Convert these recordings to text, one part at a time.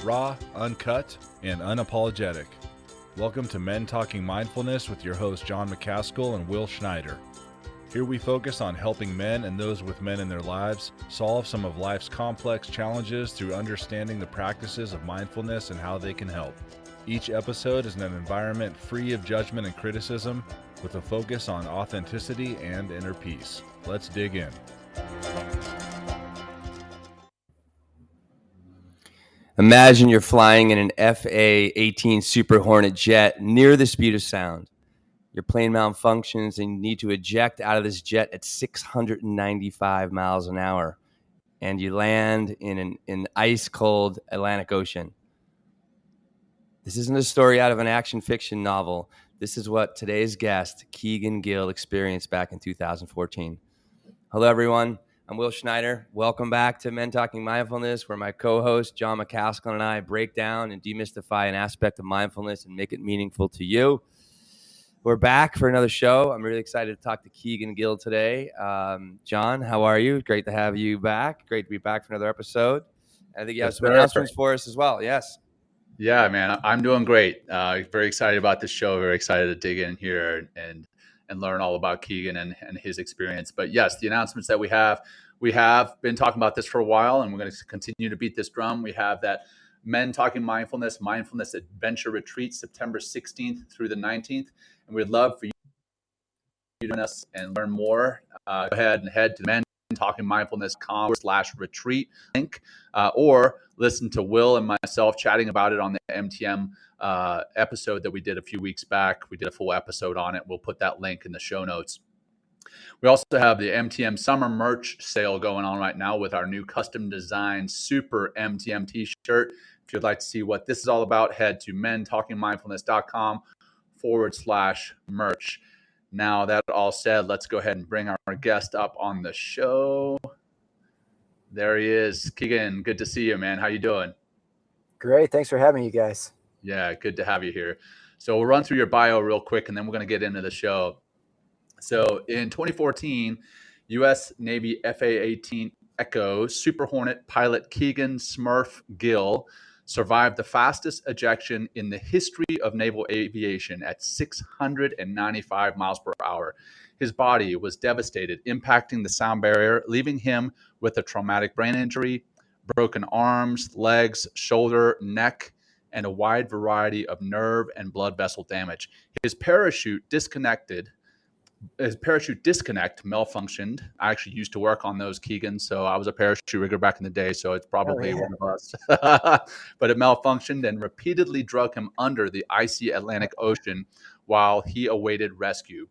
raw, uncut, and unapologetic. Welcome to Men Talking Mindfulness with your hosts John McCaskill and Will Schneider. Here we focus on helping men and those with men in their lives solve some of life's complex challenges through understanding the practices of mindfulness and how they can help. Each episode is in an environment free of judgment and criticism, with a focus on authenticity and inner peace. Let's dig in. Imagine you're flying in an A-18E Super Hornet jet near the speed of sound. Your plane malfunctions and you need to eject out of this jet at 695 miles an hour. And you land in an ice-cold Atlantic Ocean. This isn't a story out of an action fiction novel. This is what today's guest, Kegan Gill, experienced back in 2014. Hello, everyone. I'm Will Schneider. Welcome back to Men Talking Mindfulness, where my co-host, John McCaskill, and I break down and demystify an aspect of mindfulness and make it meaningful to you. We're back for another show. I'm really excited to talk to Kegan Gill today. John, how are you? Great to have you back. Great to be back for another episode. I think you have some announcements for us as well. Yes. Yeah, man, I'm doing great. Very excited about this show. Very excited to dig in here and learn all about Kegan and his experience. But yes, the announcements that we have been talking about this for a while, and we're going to continue to beat this drum. We have that Men Talking Mindfulness Adventure Retreat, September 16th through the 19th. And we'd love for you to join us and learn more. Go ahead and head to mentalkingmindfulness.com/retreat link, or listen to Will and myself chatting about it on the MTM episode that we did a few weeks back. We did a full episode on it. We'll put that link in the show notes. We also have the MTM summer merch sale going on right now with our new custom designed Super MTM t-shirt. If you'd like to see what this is all about, head to mentalkingmindfulness.com/merch. Now, that all said, let's go ahead and bring our guest up on the show. There he is. Kegan, good to see you, man. How you doing? Great. Thanks for having you guys. Yeah, good to have you here. So we'll run through your bio real quick, and then we're going to get into the show. So in 2014, U.S. Navy F/A-18 Echo Super Hornet pilot Kegan SMurF Gill survived the fastest ejection in the history of naval aviation at 695 miles per hour. His body was devastated, impacting the sound barrier, leaving him with a traumatic brain injury, broken arms, legs, shoulder, neck, and a wide variety of nerve and blood vessel damage. His parachute disconnect malfunctioned. I actually used to work on those, Kegan, so I was a parachute rigger back in the day, so it's probably one of us. But it malfunctioned and repeatedly drug him under the icy Atlantic Ocean while he awaited rescue.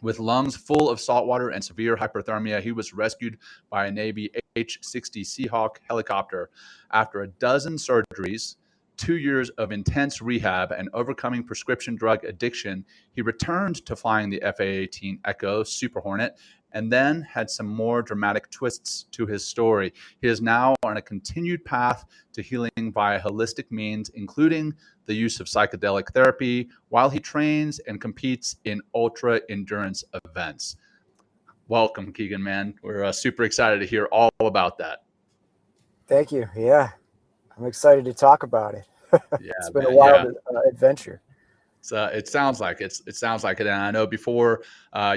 With lungs full of saltwater and severe hypothermia, he was rescued by a Navy H-60 Seahawk helicopter. After a dozen surgeries, 2 years of intense rehab, and overcoming prescription drug addiction, he returned to flying the F/A-18 Echo Super Hornet, and then had some more dramatic twists to his story. He is now on a continued path to healing via holistic means, including the use of psychedelic therapy, while he trains and competes in ultra-endurance events. Welcome, Kegan, man. We're super excited to hear all about that. Thank you. Yeah. I'm excited to talk about it. Yeah, it's been a wild adventure. So it sounds like it. It sounds like it. And I know before I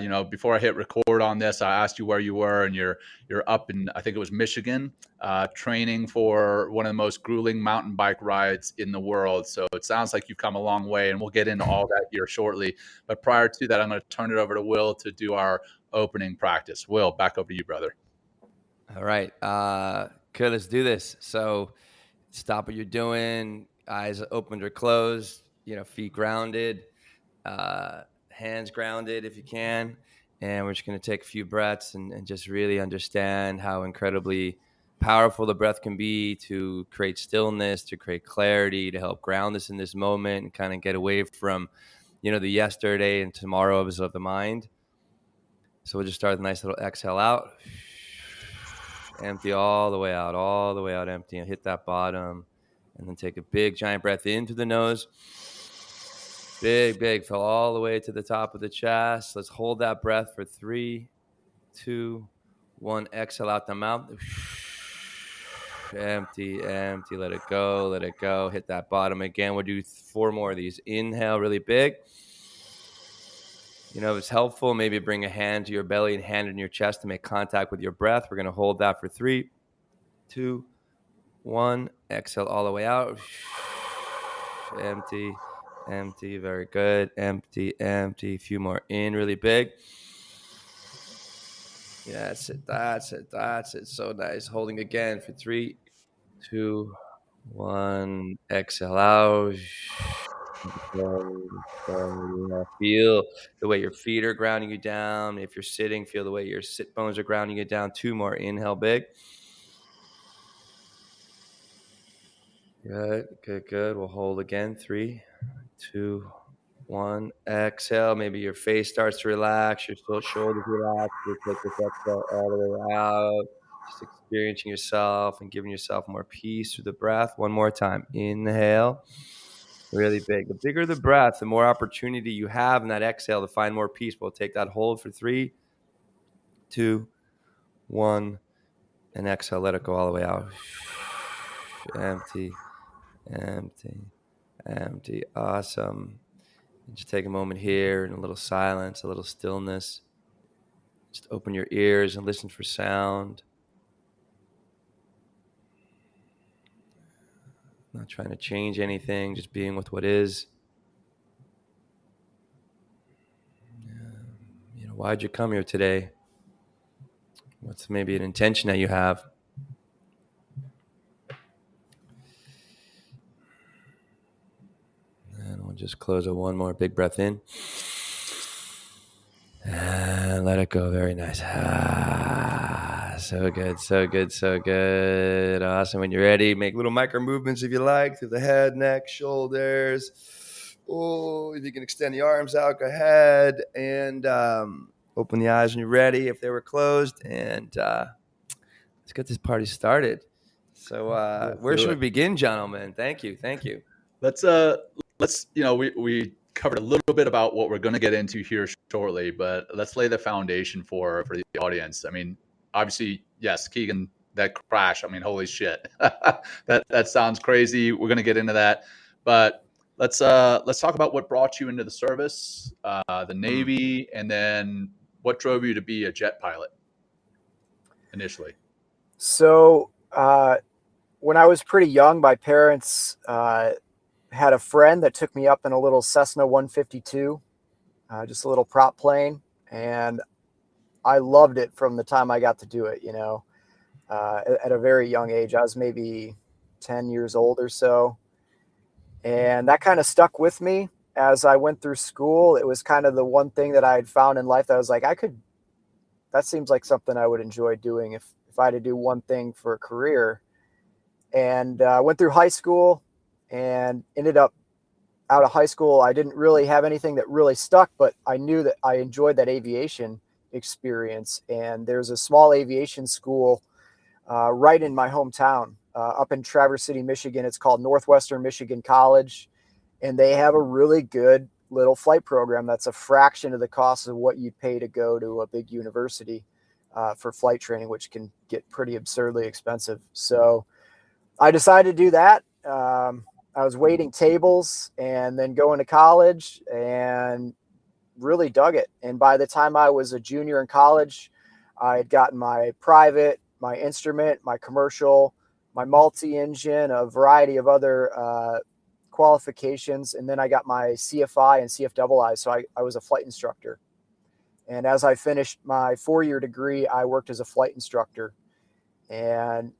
hit record on this, I asked you where you were, and you're up in, I think it was Michigan, training for one of the most grueling mountain bike rides in the world. So it sounds like you've come a long way, and we'll get into all that here shortly. But prior to that, I'm going to turn it over to Will to do our opening practice. Will, back over to you, brother. All right. Good. Let's do this. So stop what you're doing. Eyes opened or closed. Feet grounded, hands grounded if you can. And we're just going to take a few breaths and just really understand how incredibly powerful the breath can be to create stillness, to create clarity, to help ground us in this moment and kind of get away from, the yesterday and tomorrows of the mind. So we'll just start with a nice little exhale out. Empty all the way out, empty, and hit that bottom. And then take a big, giant breath into the nose. Big, fill all the way to the top of the chest. Let's hold that breath for 3, 2, 1. Exhale out the mouth. Empty, empty. Let it go. Let it go. Hit that bottom again. We'll do 4 more of these. Inhale really big. If it's helpful, maybe bring a hand to your belly and hand it in your chest to make contact with your breath. We're going to hold that for 3, 2, 1. Exhale all the way out. Empty, empty. Very good. Empty, empty. A few more in really big. Yeah, that's it. That's it. That's it. So nice. Holding again for 3, 2, 1. Exhale out. Feel the way your feet are grounding you down. If you're sitting, feel the way your sit bones are grounding you down. 2 more. Inhale big. Good, good, good. We'll hold again. 3, 2, 1. Exhale. Maybe your face starts to relax, your shoulders relax. You'll take this exhale all the way out. Just experiencing yourself and giving yourself more peace through the breath. One more time. Inhale. Really big. The bigger the breath, the more opportunity you have in that exhale to find more peace. We'll take that hold for 3, 2, 1. And exhale. Let it go all the way out. Empty, empty, empty. Awesome. Just take a moment here in a little silence, a little stillness. Just open your ears and listen for sound. Not trying to change anything, just being with what is. Why'd you come here today? What's maybe an intention that you have? And we'll just close it. One more big breath in. And let it go. Very nice. So good, so good, so good. Awesome. When you're ready, make little micro movements if you like, through the head, neck, shoulders. Oh, if you can extend the arms out, go ahead. And open the eyes when you're ready, if they were closed. And let's get this party started. So where should we begin, gentlemen? Thank you. Thank you. Let's we covered a little bit about what we're going to get into here shortly, but let's lay the foundation for the audience. I mean, obviously, yes, Kegan, that crash. I mean, holy shit, that sounds crazy. We're going to get into that, but let's talk about what brought you into the service, the Navy, and then what drove you to be a jet pilot initially. So when I was pretty young, my parents had a friend that took me up in a little Cessna 152, just a little prop plane. And I loved it from the time I got to do it, at a very young age. I was maybe 10 years old or so. And that kind of stuck with me as I went through school. It was kind of the one thing that I had found in life that I was like, that seems like something I would enjoy doing if I had to do one thing for a career. And went through high school and ended up out of high school. I didn't really have anything that really stuck, but I knew that I enjoyed that aviation experience. And there's a small aviation school right in my hometown, up in Traverse City, Michigan. It's called Northwestern Michigan College. And they have a really good little flight program that's a fraction of the cost of what you'd pay to go to a big university for flight training, which can get pretty absurdly expensive. So I decided to do that. I was waiting tables and then going to college and really dug it. And by the time I was a junior in college, I had gotten my private, my instrument, my commercial, my multi-engine, a variety of other qualifications. And then I got my CFI and CFII. So I was a flight instructor. And as I finished my 4-year degree, I worked as a flight instructor. And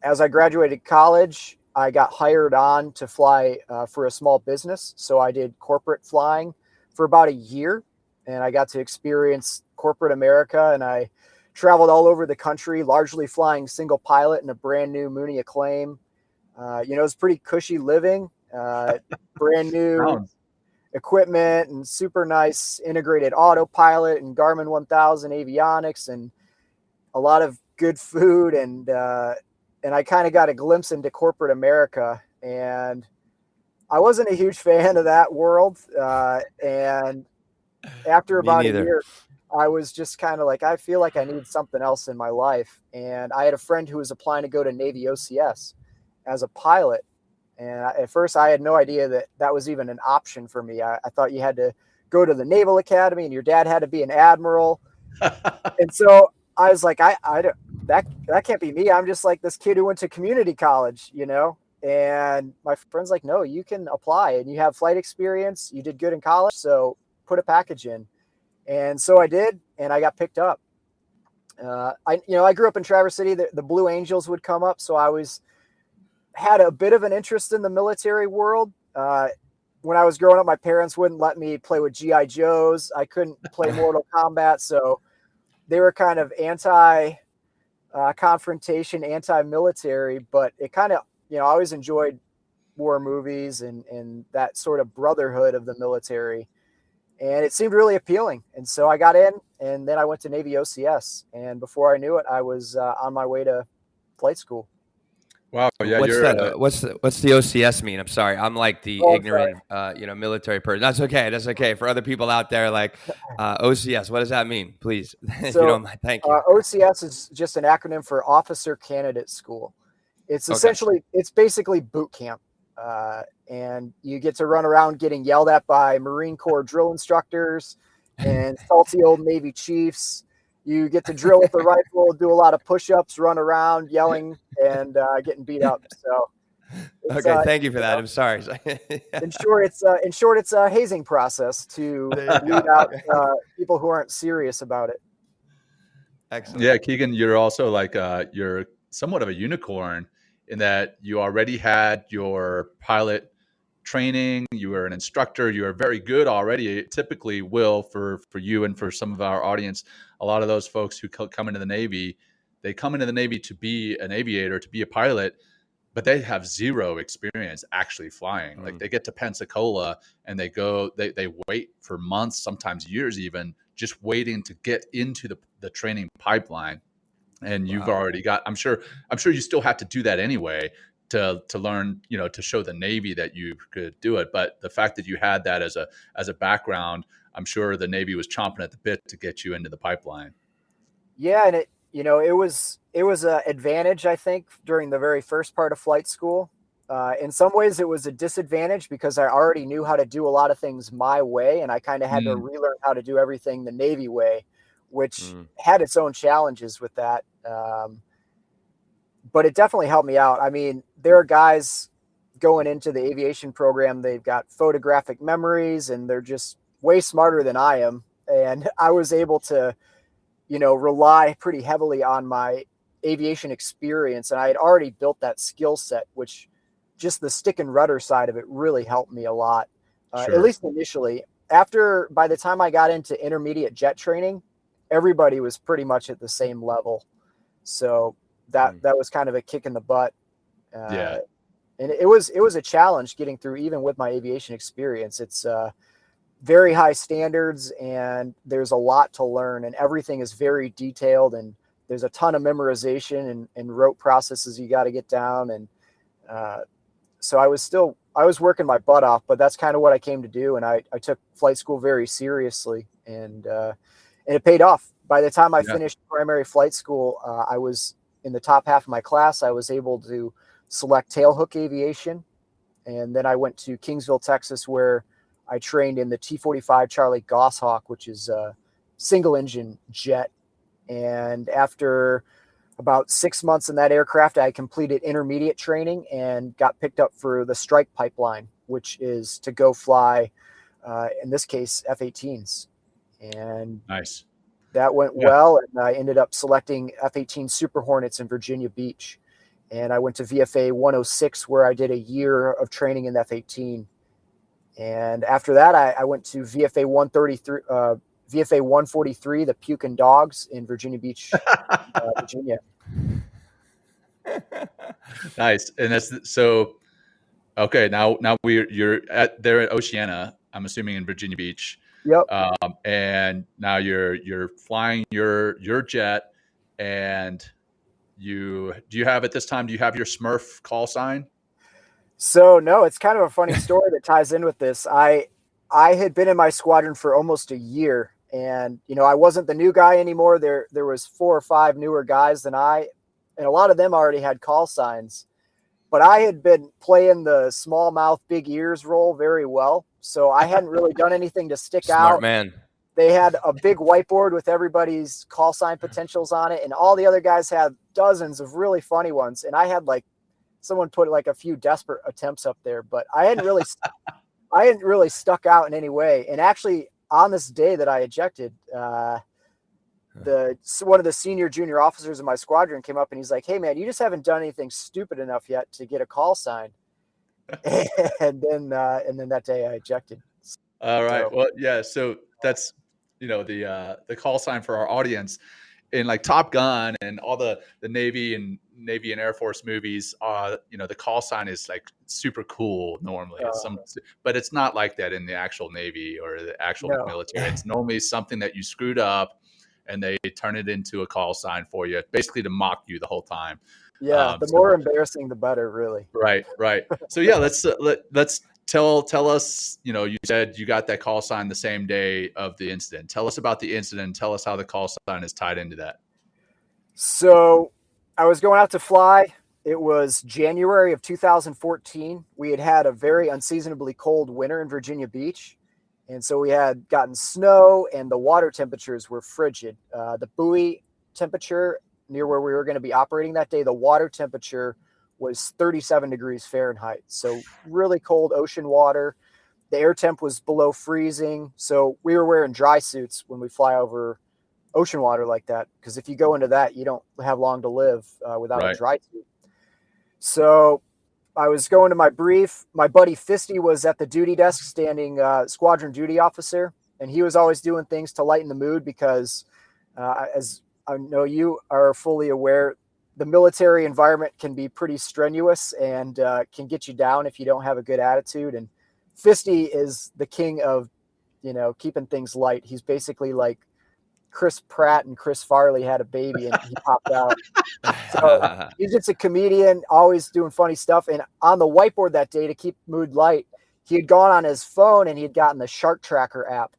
as I graduated college, I got hired on to fly for a small business. So I did corporate flying for about a year, and I got to experience corporate America. And I traveled all over the country, largely flying single pilot in a brand new Mooney Acclaim. It was pretty cushy living, brand new equipment and super nice integrated autopilot and Garmin 1000 avionics and a lot of good food. And I kind of got a glimpse into corporate America, and I wasn't a huge fan of that world. And after about a year, I was just kind of like, I feel like I need something else in my life. And I had a friend who was applying to go to Navy OCS as a pilot. And at first I had no idea that that was even an option for me. I thought you had to go to the Naval Academy and your dad had to be an admiral. And so I was like, I don't, that can't be me. I'm just like this kid who went to community college, you know? And my friend's like, no, you can apply and you have flight experience. You did good in college. So put a package in. And so I did, and I got picked up. I grew up in Traverse City. The Blue Angels would come up. So I had a bit of an interest in the military world. When I was growing up, my parents wouldn't let me play with GI Joes. I couldn't play Mortal Kombat. So they were kind of anti-confrontation, anti-military, but it kind of, I always enjoyed war movies and that sort of brotherhood of the military. And it seemed really appealing. And so I got in, and then I went to Navy OCS. And before I knew it, I was on my way to flight school. Wow. Yeah. What's that? What's the OCS mean? I'm sorry. I'm like the ignorant, military person. That's okay. That's okay. For other people out there, like OCS, what does that mean? Please, if you don't mind. Thank you. OCS is just an acronym for Officer Candidate School. It's essentially, it's basically boot camp. And you get to run around getting yelled at by Marine Corps drill instructors and salty old Navy chiefs. You get to drill with a rifle, do a lot of push-ups, run around yelling and getting beat up. So, okay, thank you for that. I'm sorry. In short, it's a hazing process to weed out people who aren't serious about it. Excellent. Yeah, Kegan, you're also like you're somewhat of a unicorn in that you already had your pilot training, you were an instructor, you are very good already. Typically, Will, for you and for some of our audience, a lot of those folks who come into the Navy, they come into the Navy to be an aviator, to be a pilot, but they have zero experience actually flying. Like they get to Pensacola and they wait for months, sometimes years even, just waiting to get into the training pipeline. And you've already got, I'm sure you still have to do that anyway to learn, to show the Navy that you could do it. But the fact that you had that as a background, I'm sure the Navy was chomping at the bit to get you into the pipeline. Yeah. And it was an advantage, I think, during the very first part of flight school. In some ways it was a disadvantage because I already knew how to do a lot of things my way. And I kind of had to relearn how to do everything the Navy way, which had its own challenges with that. But it definitely helped me out. I mean, there are guys going into the aviation program, they've got photographic memories and they're just way smarter than I am. And I was able to, rely pretty heavily on my aviation experience. And I had already built that skill set, which just the stick and rudder side of it really helped me a lot, at least initially. By the time I got into intermediate jet training, everybody was pretty much at the same level. So that was kind of a kick in the butt. And it was a challenge getting through, even with my aviation experience. It's very high standards and there's a lot to learn and everything is very detailed and there's a ton of memorization and rote processes you got to get down. And so I was working my butt off, but that's kind of what I came to do. And I took flight school very seriously and it paid off. By the time I finished primary flight school, I was in the top half of my class. I was able to select tailhook aviation. And then I went to Kingsville, Texas, where I trained in the T-45 Charlie Goshawk, which is a single engine jet. And after about 6 months in that aircraft, I completed intermediate training and got picked up for the strike pipeline, which is to go fly, in this case, F-18s. And nice. That went well, and I ended up selecting F-18 Super Hornets in Virginia Beach. And I went to VFA 106, where I did a year of training in F-18. And after that, I went to VFA 133, VFA 143, the Pukin Dogs in Virginia Beach, Virginia. Nice. And that's so. Okay, now you're there at Oceana. I'm assuming in Virginia Beach. Yep. And now you're flying your jet, and do you have at this time? Do you have your SMurF call sign? So no, it's kind of a funny story that ties in with this. I had been in my squadron for almost a year, And, I wasn't the new guy anymore. There was 4 or 5 newer guys than I, and a lot of them already had call signs. But I had been playing the small mouth, big ears role very well. So I hadn't really done anything to stick out. Smart man. They had a big whiteboard with everybody's call sign potentials on it. And all the other guys had dozens of really funny ones. And I had someone put a few desperate attempts up there, but I hadn't really stuck out in any way. And actually on this day that I ejected, one of the senior junior officers in my squadron came up and he's like, "Hey man, you just haven't done anything stupid enough yet to get a call sign." and then that day I ejected. All right. Well, yeah. So that's, the call sign for our audience in Top Gun and all the Navy and Air Force movies. The call sign is super cool normally. But it's not like that in the actual Navy or the actual military. It's normally something that you screwed up and they turn it into a call sign for you, basically to mock you the whole time. Yeah, the more embarrassing, the better, really. Right. So yeah, let's tell us. You said you got that call sign the same day of the incident. Tell us about the incident. Tell us how the call sign is tied into that. So I was going out to fly. It was January of 2014. We had a very unseasonably cold winter in Virginia Beach. And so we had gotten snow and the water temperatures were frigid. The buoy temperature near where we were going to be operating that day, the water temperature was 37 degrees Fahrenheit. So really cold ocean water. The air temp was below freezing. So we were wearing dry suits when we fly over ocean water like that. Because if you go into that, you don't have long to live without a dry suit. So I was going to my brief. My buddy Fisty was at the duty desk, standing squadron duty officer, and he was always doing things to lighten the mood because, as I know you are fully aware, the military environment can be pretty strenuous and can get you down if you don't have a good attitude. And Fisty is the king of, keeping things light. He's basically like Chris Pratt and Chris Farley had a baby and he popped out. So he's just a comedian, always doing funny stuff. And on the whiteboard that day, to keep mood light, he had gone on his phone and he had gotten the Shark Tracker app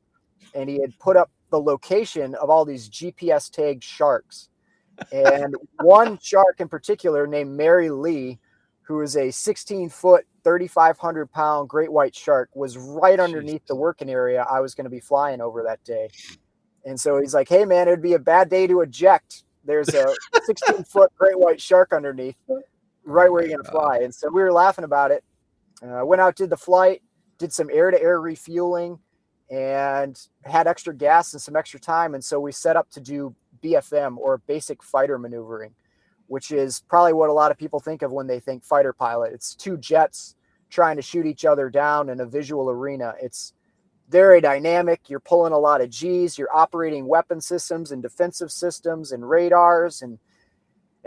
and he had put up the location of all these GPS tagged sharks. And one shark in particular named Mary Lee, who is a 16-foot, 3,500-pound great white shark, was right underneath the working area I was going to be flying over that day. And so he's like, "Hey man, it'd be a bad day to eject. There's a 16-foot great white shark underneath right where you're going to fly." And so we were laughing about it. Went out, did the flight, did some air-to-air refueling, and had extra gas and some extra time. And so we set up to do BFM, or basic fighter maneuvering, which is probably what a lot of people think of when they think fighter pilot. It's 2 jets trying to shoot each other down in a visual arena. It's very dynamic. You're pulling a lot of G's. You're operating weapon systems and defensive systems and radars and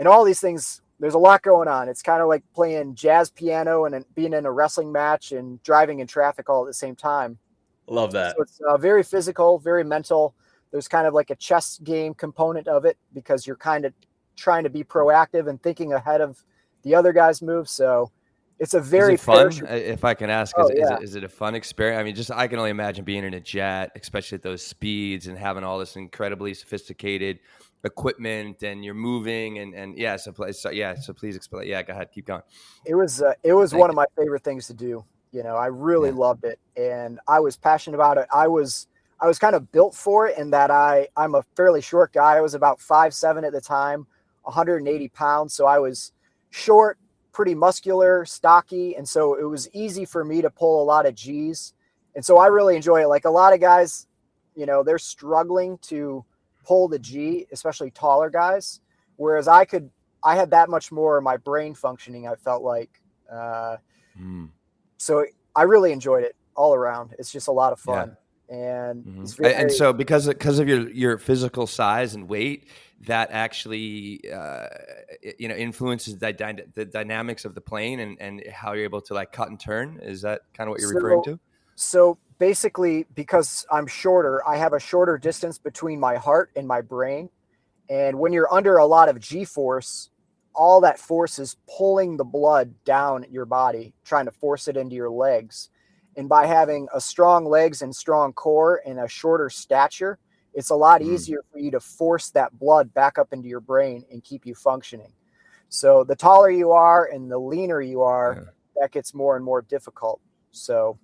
all these things. There's a lot going on. It's kind of like playing jazz piano and being in a wrestling match and driving in traffic all at the same time. Love that. So it's very physical, very mental. There's kind of like a chess game component of it because you're kind of trying to be proactive and thinking ahead of the other guy's moves. So it's a very fun. If I can ask, is it a fun experience? I mean, I can only imagine being in a jet, especially at those speeds and having all this incredibly sophisticated equipment and you're moving and yeah. So please explain. Yeah, go ahead. Keep going. It was one of my favorite things to do. I really loved it and I was passionate about it. I was kind of built for it in that I'm a fairly short guy. I was about 5'7" at the time, 180 pounds. So I was short, pretty muscular, stocky. And so it was easy for me to pull a lot of G's. And so I really enjoy it. Like a lot of guys, they're struggling to pull the G, especially taller guys. Whereas I had that much more of my brain functioning, I felt like. So I really enjoyed it all around. It's just a lot of fun. Yeah. And so because of your physical size and weight, that actually influences the dynamics of the plane and how you're able to cut and turn. Is that kind of what you're referring to? So basically, because I'm shorter, I have a shorter distance between my heart and my brain. And when you're under a lot of G-force, all that force is pulling the blood down your body, trying to force it into your legs. And by having a strong legs and strong core and a shorter stature, it's a lot easier for you to force that blood back up into your brain and keep you functioning. So the taller you are and the leaner you are, that gets more and more difficult. So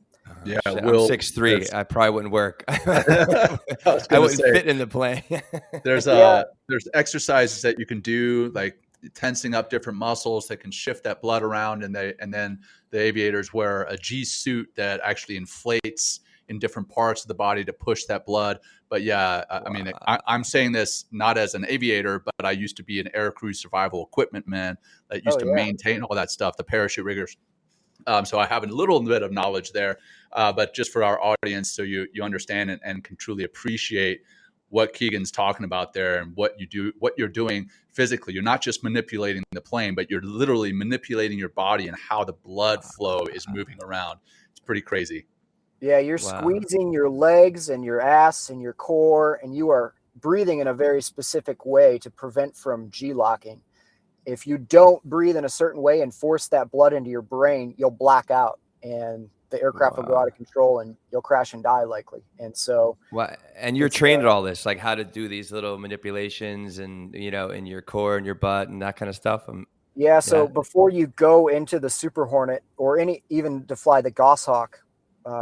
yeah, I'm Will, 6'3". I probably wouldn't work. I wouldn't fit in the plane. there's exercises that you can do, like tensing up different muscles that can shift that blood around, and then the aviators wear a G suit that actually inflates in different parts of the body to push that blood. But yeah, I mean, I'm saying this not as an aviator, but I used to be an aircrew survival equipment man that used to maintain all that stuff, the parachute riggers. So I have a little bit of knowledge there, but just for our audience, so you understand and can truly appreciate what Kegan's talking about there and what you're doing physically. You're not just manipulating the plane, but you're literally manipulating your body and how the blood flow is moving around. It's pretty crazy. Yeah, you're squeezing your legs and your ass and your core, and you are breathing in a very specific way to prevent from G-locking. If you don't breathe in a certain way and force that blood into your brain, you'll black out and the aircraft will go out of control and you'll crash and die likely. And so, and you're trained at all this, like how to do these little manipulations and, in your core and your butt and that kind of stuff. So before you go into the Super Hornet or even to fly the Goshawk,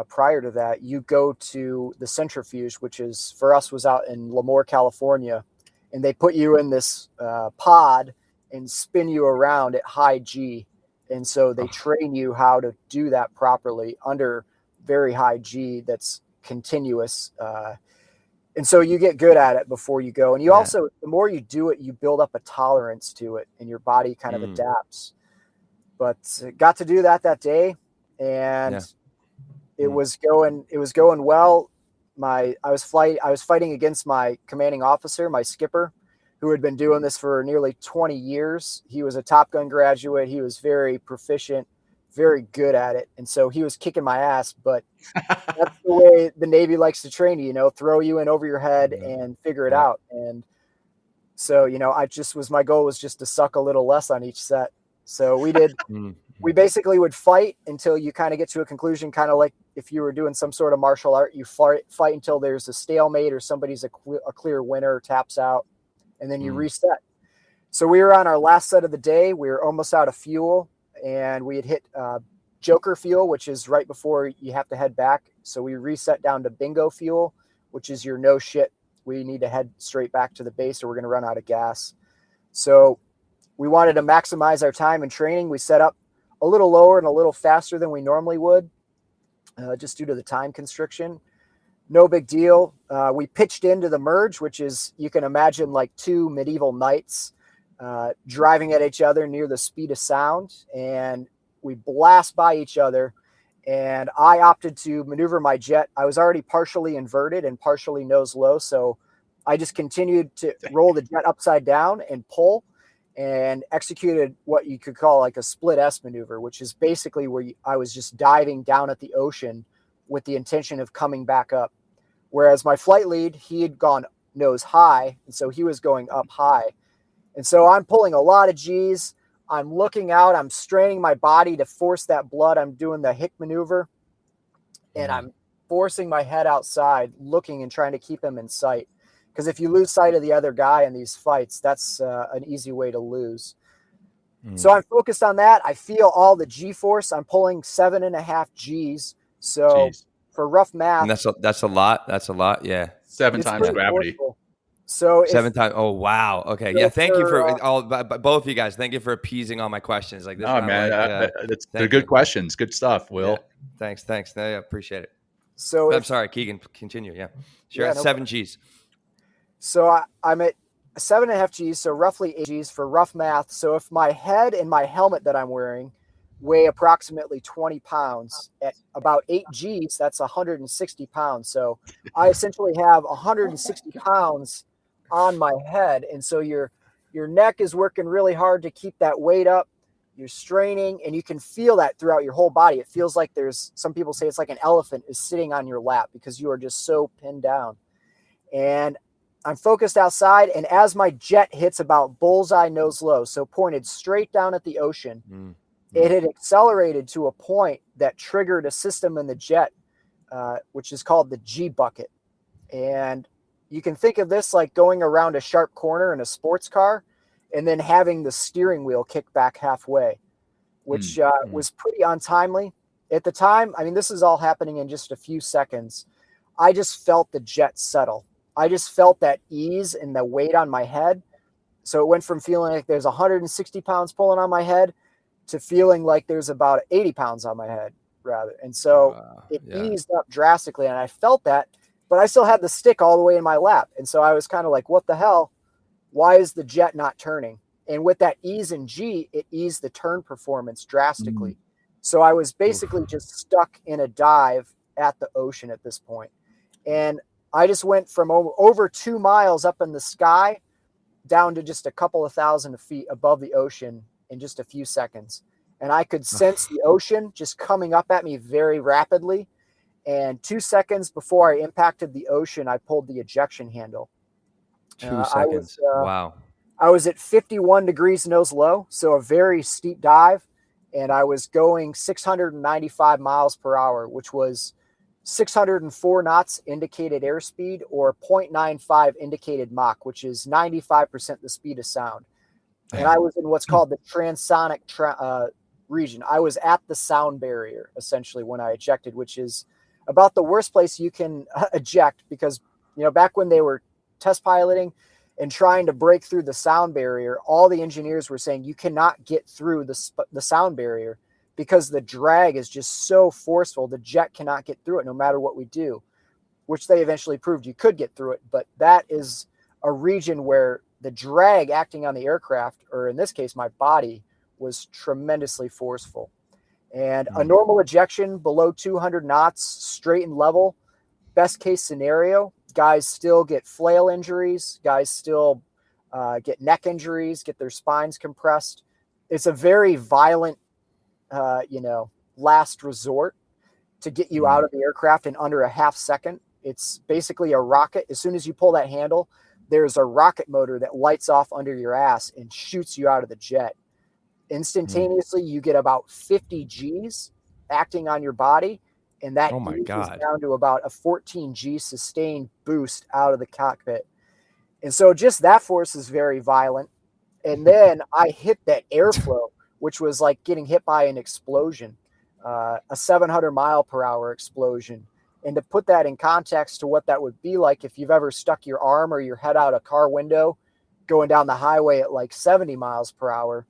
prior to that, you go to the centrifuge, which is for us was out in Lemoore, California, and they put you in this pod and spin you around at high G. And so they train you how to do that properly under very high G that's continuous. And so you get good at it before you go. And you also, the more you do it, you build up a tolerance to it and your body kind of adapts. But got to do that day. And it was going well. I was fighting against my commanding officer, my skipper, who had been doing this for nearly 20 years. He was a Top Gun graduate. He was very proficient, very good at it. And so he was kicking my ass, but that's the way the Navy likes to train you, throw you in over your head and figure it out. And so, my goal was just to suck a little less on each set. So we basically would fight until you kind of get to a conclusion, kind of like if you were doing some sort of martial art, you fight until there's a stalemate or somebody's a clear winner, taps out. And then you reset. So we were on our last set of the day. We were almost out of fuel, and we had hit Joker fuel, which is right before you have to head back. So we reset down to bingo fuel, which is your no shit. We need to head straight back to the base or we're going to run out of gas. So we wanted to maximize our time in training. We set up a little lower and a little faster than we normally would, just due to the time constriction. No big deal. We pitched into the merge, which is, you can imagine like two medieval knights driving at each other near the speed of sound. And we blast by each other. And I opted to maneuver my jet. I was already partially inverted and partially nose low. So I just continued to roll the jet upside down and pull and executed what you could call like a split S maneuver, which is basically where I was just diving down at the ocean with the intention of coming back up. Whereas my flight lead, he had gone nose high, and so he was going up high. And so I'm pulling a lot of G's. I'm looking out. I'm straining my body to force that blood. I'm doing the hick maneuver, and I'm forcing my head outside, looking and trying to keep him in sight. Because if you lose sight of the other guy in these fights, that's an easy way to lose. So I'm focused on that. I feel all the G force. I'm pulling 7.5 G's. So for rough math, and that's a lot. That's a lot. Yeah. 7 times gravity. Forceful. So 7 times. Oh, wow. Okay. So yeah. Thank you for all, both of you guys. Thank you for appeasing all my questions. Like this. Oh man, they're good questions. Good stuff, Will. Yeah. Thanks. No, I appreciate it. So I'm sorry, Kegan. Continue. Yeah. Sure. Yeah, 7 G's. So I'm at 7.5 G's. So roughly 8 G's for rough math. So if my head and my helmet that I'm wearing weigh approximately 20 pounds at about 8 G's, that's 160 pounds. So I essentially have 160 pounds on my head. And so your neck is working really hard to keep that weight up. You're straining, and you can feel that throughout your whole body. It feels like some people say it's like an elephant is sitting on your lap because you are just so pinned down. And I'm focused outside, and as my jet hits about bullseye nose low, so pointed straight down at the ocean, it had accelerated to a point that triggered a system in the jet, which is called the G bucket. And you can think of this like going around a sharp corner in a sports car and then having the steering wheel kick back halfway, which was pretty untimely. At the time, I mean, this is all happening in just a few seconds. I just felt the jet settle. I just felt that ease and the weight on my head. So it went from feeling like there's 160 pounds pulling on my head to feeling like there's about 80 pounds on my head, rather. And so it eased up drastically, and I felt that, but I still had the stick all the way in my lap. And so I was kind of like, what the hell? Why is the jet not turning? And with that ease in G, it eased the turn performance drastically. So I was basically just stuck in a dive at the ocean at this point. And I just went from over 2 miles up in the sky down to just a couple of thousand feet above the ocean in just a few seconds. And I could sense the ocean just coming up at me very rapidly. And 2 seconds before I impacted the ocean, I pulled the ejection handle. 2 seconds. Wow. I was at 51 degrees nose low, so a very steep dive. And I was going 695 miles per hour, which was 604 knots indicated airspeed, or 0.95 indicated Mach, which is 95% the speed of sound. And I was in what's called the transonic region. I was at the sound barrier, essentially, when I ejected, which is about the worst place you can eject, because, you know, back when they were test piloting and trying to break through the sound barrier, all the engineers were saying you cannot get through the sound barrier because the drag is just so forceful. The jet cannot get through it no matter what we do, which they eventually proved you could get through it. But that is a region where the drag acting on the aircraft, or in this case, my body, was tremendously forceful. And a normal ejection below 200 knots, straight and level, best case scenario, guys still get flail injuries, guys still get neck injuries, get their spines compressed. It's a very violent, last resort to get you out of the aircraft in under a half second. It's basically a rocket. As soon as you pull that handle, there's a rocket motor that lights off under your ass and shoots you out of the jet. Instantaneously, you get about 50 Gs acting on your body, and that eases down to about a 14 G sustained boost out of the cockpit. And so just that force is very violent. And then I hit that airflow, which was like getting hit by an explosion, a 700 mile per hour explosion. And to put that in context to what that would be like if you've ever stuck your arm or your head out a car window going down the highway at like 70 miles per hour,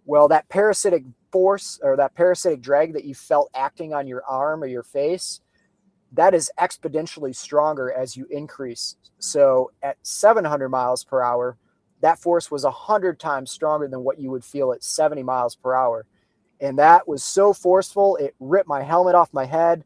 well, that parasitic force or that parasitic drag that you felt acting on your arm or your face, that is exponentially stronger as you increase. So at 700 miles per hour, that force was 100 times stronger than what you would feel at 70 miles per hour. And that was so forceful, it ripped my helmet off my head,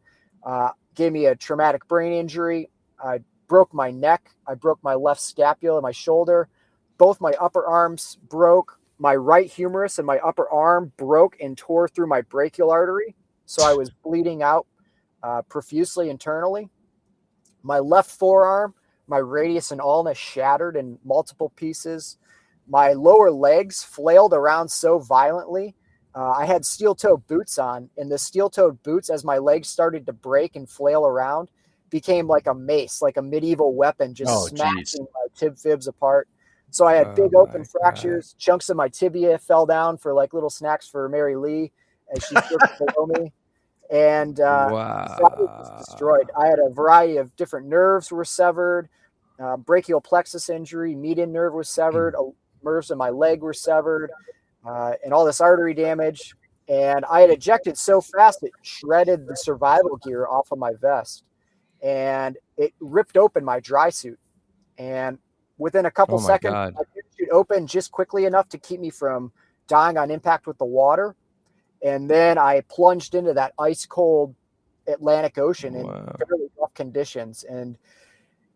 gave me a traumatic brain injury. I broke my neck. I broke my left scapula, my shoulder. Both my upper arms broke. My right humerus and my upper arm broke and tore through my brachial artery. So I was bleeding out profusely internally. My left forearm, my radius and ulna shattered in multiple pieces. My lower legs flailed around so violently. I had steel-toed boots on, and the steel-toed boots, as my legs started to break and flail around, became like a mace, like a medieval weapon, just smashing my tib fibs apart. So I had big open fractures. Chunks of my tibia fell down for like little snacks for Mary Lee as she worked below me. And so I was just destroyed. I had a variety of different nerves were severed, brachial plexus injury, median nerve was severed, nerves in my leg were severed, and all this artery damage. And I had ejected so fast it shredded the survival gear off of my vest. And it ripped open my dry suit. And within a couple seconds, my parachute opened just quickly enough to keep me from dying on impact with the water. And then I plunged into that ice cold Atlantic Ocean in fairly rough conditions. And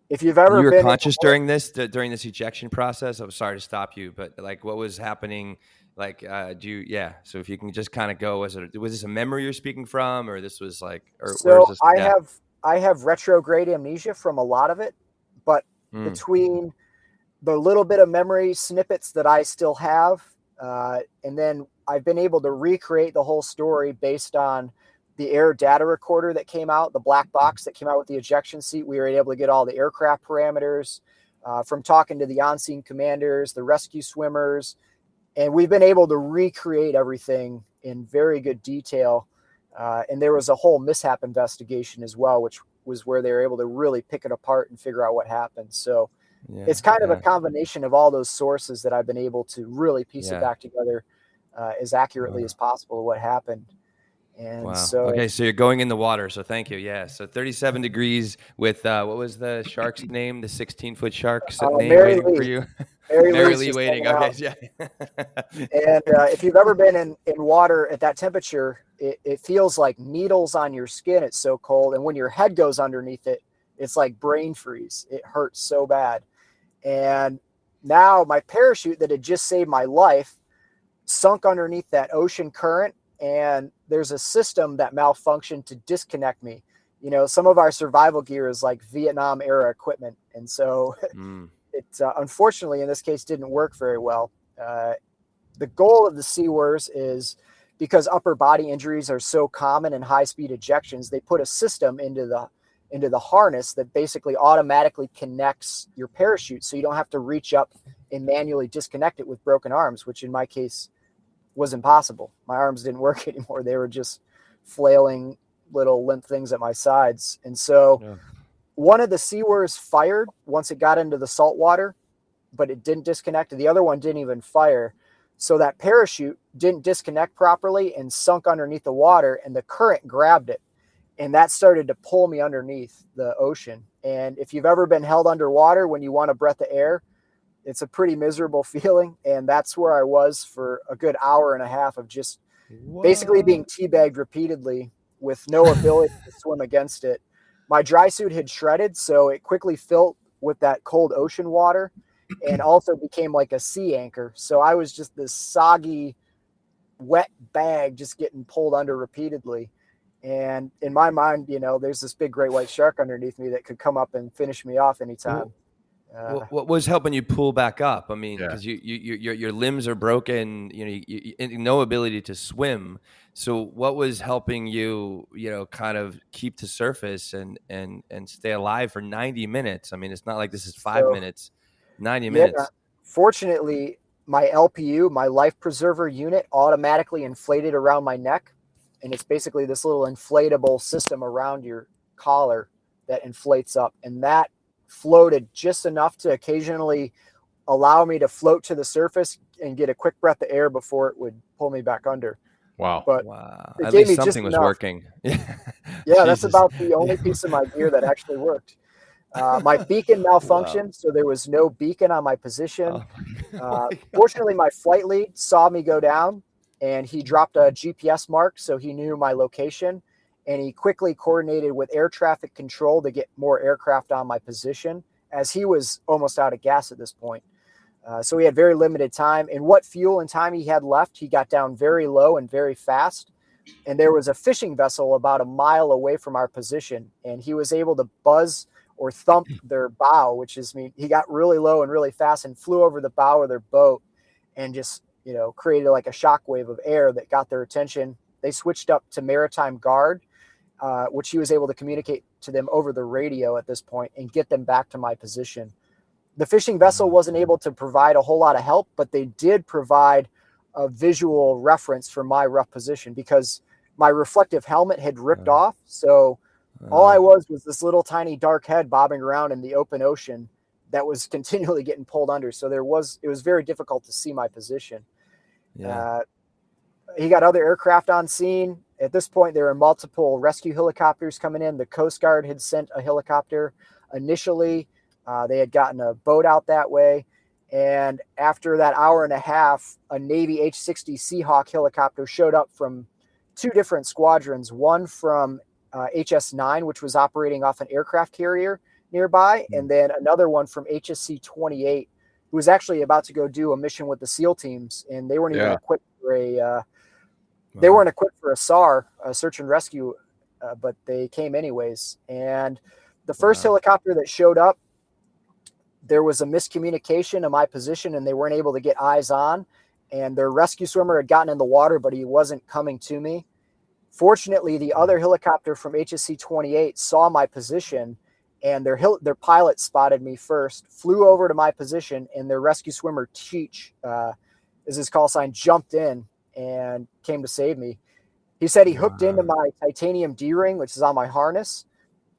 if you've ever been conscious during this ejection process, I'm sorry to stop you, but like what was happening? Like, so if you can just kind of go, was this a memory you're speaking from, or this was like, I have retrograde amnesia from a lot of it, but between the little bit of memory snippets that I still have, and then I've been able to recreate the whole story based on the air data recorder that came out, the black box that came out with the ejection seat. We were able to get all the aircraft parameters from talking to the on-scene commanders, the rescue swimmers, and we've been able to recreate everything in very good detail. And there was a whole mishap investigation as well, which was where they were able to really pick it apart and figure out what happened. So it's kind of a combination of all those sources that I've been able to really piece it back together as accurately as possible what happened. And so, okay, so you're going in the water. So thank you. Yeah. So 37 degrees with what was the shark's name? The 16-foot shark's name Mary waiting Lee. for you. Mary Lee waiting. Okay. Yeah. And if you've ever been in water at that temperature, it feels like needles on your skin. It's so cold. And when your head goes underneath it, it's like brain freeze. It hurts so bad. And now my parachute that had just saved my life sunk underneath that ocean current. And there's a system that malfunctioned to disconnect me. You know, some of our survival gear is like Vietnam era equipment. And so it unfortunately in this case didn't work very well. The goal of the SMurFs is, because upper body injuries are so common in high speed ejections, they put a system into the harness that basically automatically connects your parachute. So you don't have to reach up and manually disconnect it with broken arms, which in my case was impossible. My arms didn't work anymore. They were just flailing little limp things at my sides. And so one of the SMurFs fired once it got into the salt water, but it didn't disconnect. The other one didn't even fire. So that parachute didn't disconnect properly and sunk underneath the water, and the current grabbed it. And that started to pull me underneath the ocean. And if you've ever been held underwater when you want a breath of air, it's a pretty miserable feeling. And that's where I was for a good hour and a half of just basically being teabagged repeatedly with no ability to swim against it. My dry suit had shredded, so it quickly filled with that cold ocean water and also became like a sea anchor. So I was just this soggy, wet bag just getting pulled under repeatedly. And in my mind, you know, there's this big great white shark underneath me that could come up and finish me off anytime. What was helping you pull back up? I mean, because your limbs are broken, you no ability to swim. So what was helping you, kind of keep to surface and stay alive for 90 minutes? I mean, it's not like this is 5 minutes, 90 minutes. Fortunately, my LPU, my life preserver unit, automatically inflated around my neck. And it's basically this little inflatable system around your collar that inflates up. And that floated just enough to occasionally allow me to float to the surface and get a quick breath of air before it would pull me back under. Wow. But at least something was working. Yeah, that's about the only piece of my gear that actually worked. My beacon malfunctioned, so there was no beacon on my position. Fortunately, my flight lead saw me go down, and he dropped a GPS mark, so he knew my location. And he quickly coordinated with air traffic control to get more aircraft on my position, as he was almost out of gas at this point. So he had very limited time. And what fuel and time he had left, he got down very low and very fast. And there was a fishing vessel about a mile away from our position. And he was able to buzz or thump their bow, which is he got really low and really fast and flew over the bow of their boat and just, created like a shockwave of air that got their attention. They switched up to maritime guard, which he was able to communicate to them over the radio at this point and get them back to my position. The fishing vessel wasn't able to provide a whole lot of help, but they did provide a visual reference for my rough position because my reflective helmet had ripped off. So all I was this little tiny dark head bobbing around in the open ocean that was continually getting pulled under. So it was very difficult to see my position. He got other aircraft on scene. At this point, there were multiple rescue helicopters coming in. The Coast Guard had sent a helicopter initially. They had gotten a boat out that way. And after that hour and a half, a Navy H-60 Seahawk helicopter showed up from two different squadrons, one from HS-9, which was operating off an aircraft carrier nearby, and then another one from HSC-28, who was actually about to go do a mission with the SEAL teams, and they weren't even equipped for they weren't equipped for a SAR, a search and rescue, but they came anyways. And the first helicopter that showed up, there was a miscommunication of my position, and they weren't able to get eyes on. And their rescue swimmer had gotten in the water, but he wasn't coming to me. Fortunately, the other helicopter from HSC 28 saw my position, and their pilot spotted me first, flew over to my position, and their rescue swimmer, Cheech, is his call sign, jumped in and came to save me. He said he hooked into my titanium D-ring, which is on my harness.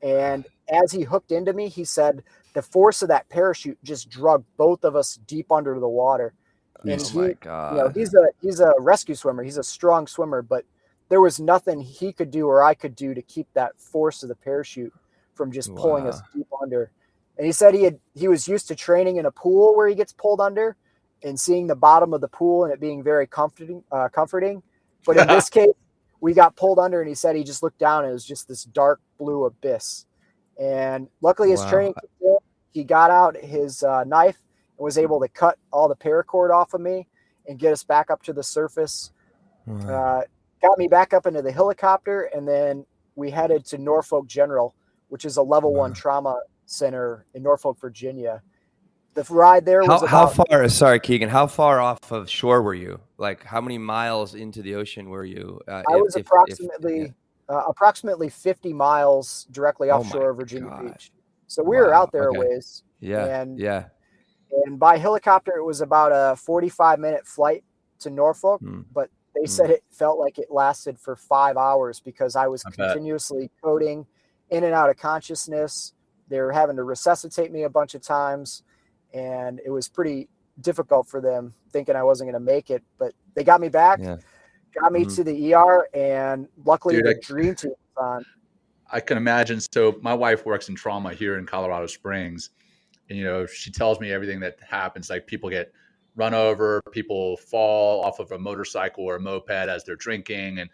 And as he hooked into me, he said the force of that parachute just drug both of us deep under the water. And my God. You know, he's a rescue swimmer. He's a strong swimmer, but there was nothing he could do or I could do to keep that force of the parachute from just pulling us deep under. And he said he was used to training in a pool where he gets pulled under and seeing the bottom of the pool and it being very comforting. But in this case, we got pulled under, and he said he just looked down and it was just this dark blue abyss. And luckily his training, he got out his knife and was able to cut all the paracord off of me and get us back up to the surface. Got me back up into the helicopter, and then we headed to Norfolk General, which is a level 1 trauma center in Norfolk, Virginia. The ride there was how far? Sorry, Kegan. How far off of shore were you? Like, how many miles into the ocean were you? I was approximately 50 miles directly offshore of Virginia Beach. So we were out there a ways. And by helicopter, it was about a 45-minute flight to Norfolk, but they said it felt like it lasted for 5 hours because I was continuously coding in and out of consciousness. They were having to resuscitate me a bunch of times, and it was pretty difficult for them, thinking I wasn't going to make it. But they got me back, got me to the ER, and luckily the dream team was on. I can imagine. So my wife works in trauma here in Colorado Springs, and, you know, she tells me everything that happens. Like, people get run over, people fall off of a motorcycle or a moped as they're drinking, and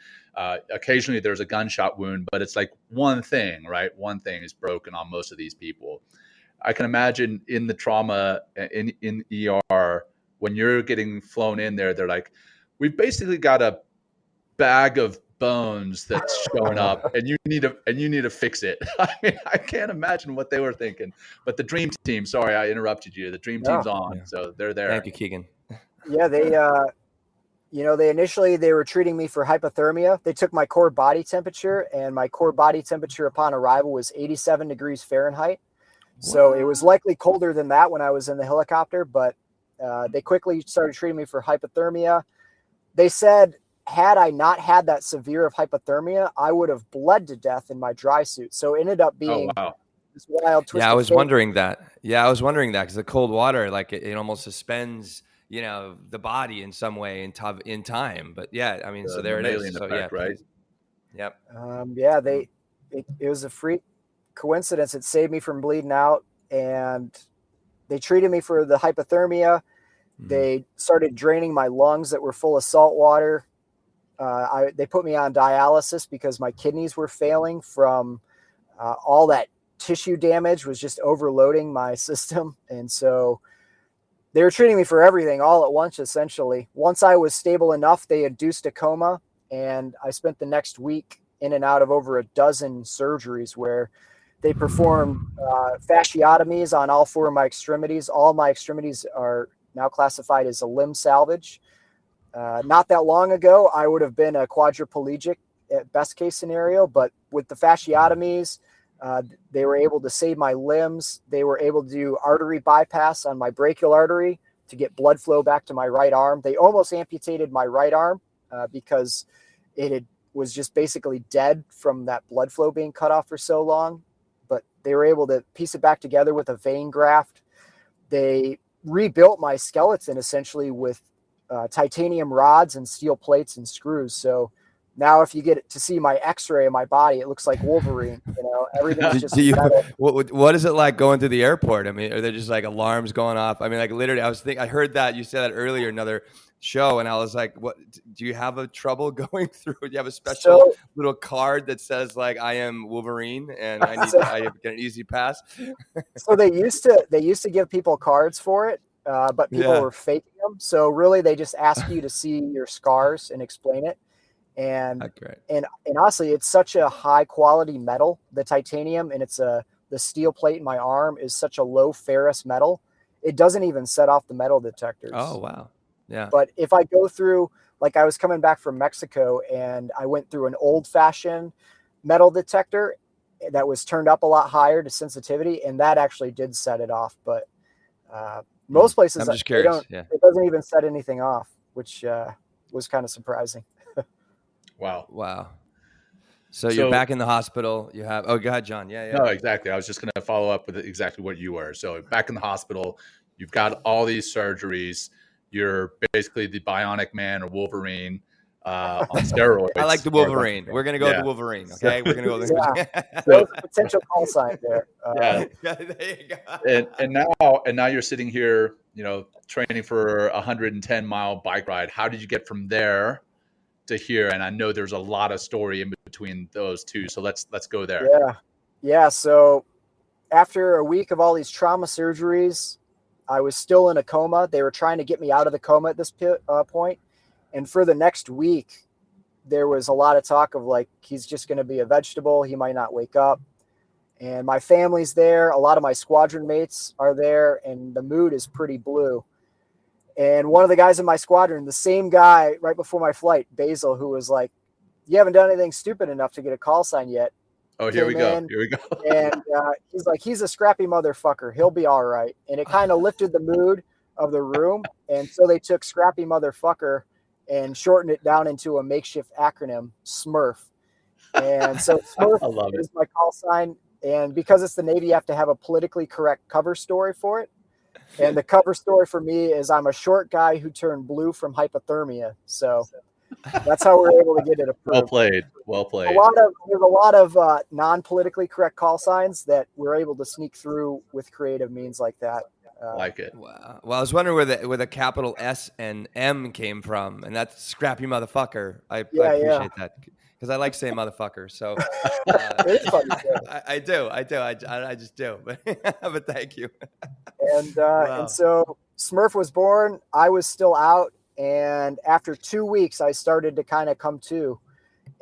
occasionally there's a gunshot wound, but it's like one thing, right? One thing is broken on most of these people. I can imagine in the trauma in ER, when you're getting flown in there, they're like, we've basically got a bag of bones that's showing up, and you need to fix it. I mean, I can't imagine what they were thinking. But the dream team, sorry, I interrupted you. The dream team's on, so they're there. Thank you, Kegan. Yeah, they they were treating me for hypothermia. They took my core body temperature, and my core body temperature upon arrival was 87 degrees Fahrenheit. So it was likely colder than that when I was in the helicopter, but they quickly started treating me for hypothermia. They said, had I not had that severe of hypothermia, I would have bled to death in my dry suit. So it ended up being this wild twist. Yeah, I was wondering that. Because the cold water, like, it almost suspends, you know, the body in some way in time. But yeah, I mean, so there it is. So effect, right? Yep. It was a freak coincidence. It saved me from bleeding out, and they treated me for the hypothermia. They started draining my lungs that were full of salt water. They put me on dialysis because my kidneys were failing from all that tissue damage was just overloading my system. And so they were treating me for everything all at once, essentially. Once I was stable enough, they induced a coma, and I spent the next week in and out of over a dozen surgeries where they performed fasciotomies on all 4 of my extremities. All my extremities are now classified as a limb salvage. Not that long ago, I would have been a quadriplegic at best case scenario, but with the fasciotomies, they were able to save my limbs. They were able to do artery bypass on my brachial artery to get blood flow back to my right arm. They almost amputated my right arm because it was just basically dead from that blood flow being cut off for so long. But they were able to piece it back together with a vein graft. They rebuilt my skeleton essentially with titanium rods and steel plates and screws. So now if you get to see my x-ray of my body, it looks like Wolverine. You know, everything's just metal. What is it like going through the airport? I mean, are there just like alarms going off? I mean, like, literally, I heard that you said that earlier in another show, and I was like, what, do you have a trouble going through? Do you have a special little card that says, like, I am Wolverine and I get an easy pass? So they used to give people cards for it, but people were faking them. So really they just ask you to see your scars and explain it. And honestly, it's such a high quality metal, the titanium, and the steel plate in my arm is such a low ferrous metal. It doesn't even set off the metal detectors. Oh, wow. Yeah. But if I go through like I was coming back from Mexico and I went through an old fashioned metal detector that was turned up a lot higher to sensitivity. And that actually did set it off. But most places, I'm just curious. It doesn't even set anything off, which was kind of surprising. Wow. So you're back in the hospital. You have, go ahead, John. Yeah. No, exactly. I was just going to follow up with exactly what you were. So back in the hospital, you've got all these surgeries. You're basically the Bionic Man or Wolverine on steroids. I like the Wolverine. We're going to go with the Wolverine. Okay. We're going to go with the There's a potential call sign there. There you go. And now you're sitting here, training for a 110-mile bike ride. How did you get from there to here? And I know there's a lot of story in between those two. So let's go there. Yeah. So after a week of all these trauma surgeries, I was still in a coma. They were trying to get me out of the coma at this point. And for the next week, there was a lot of talk of like, he's just going to be a vegetable. He might not wake up. And my family's there. A lot of my squadron mates are there, and the mood is pretty blue. And one of the guys in my squadron, the same guy right before my flight, Basil, who was like, you haven't done anything stupid enough to get a call sign yet. Oh, here we go. And he's like, he's a scrappy motherfucker. He'll be all right. And it kind of lifted the mood of the room. And so they took scrappy motherfucker and shortened it down into a makeshift acronym, SMurF. And so SMurF is my call sign. And because it's the Navy, you have to have a politically correct cover story for it. And the cover story for me is I'm a short guy who turned blue from hypothermia. So that's how we're able to get it approved. Well played. There's a lot of non-politically correct call signs that we're able to sneak through with creative means like that. Like it. Wow. Well, I was wondering where the capital S and M came from, and that's scrappy motherfucker. I appreciate that because I like saying motherfucker. So it is funny. I do. I just do. But thank you. And and so SMurF was born. I was still out. And after 2 weeks, I started to kind of come to.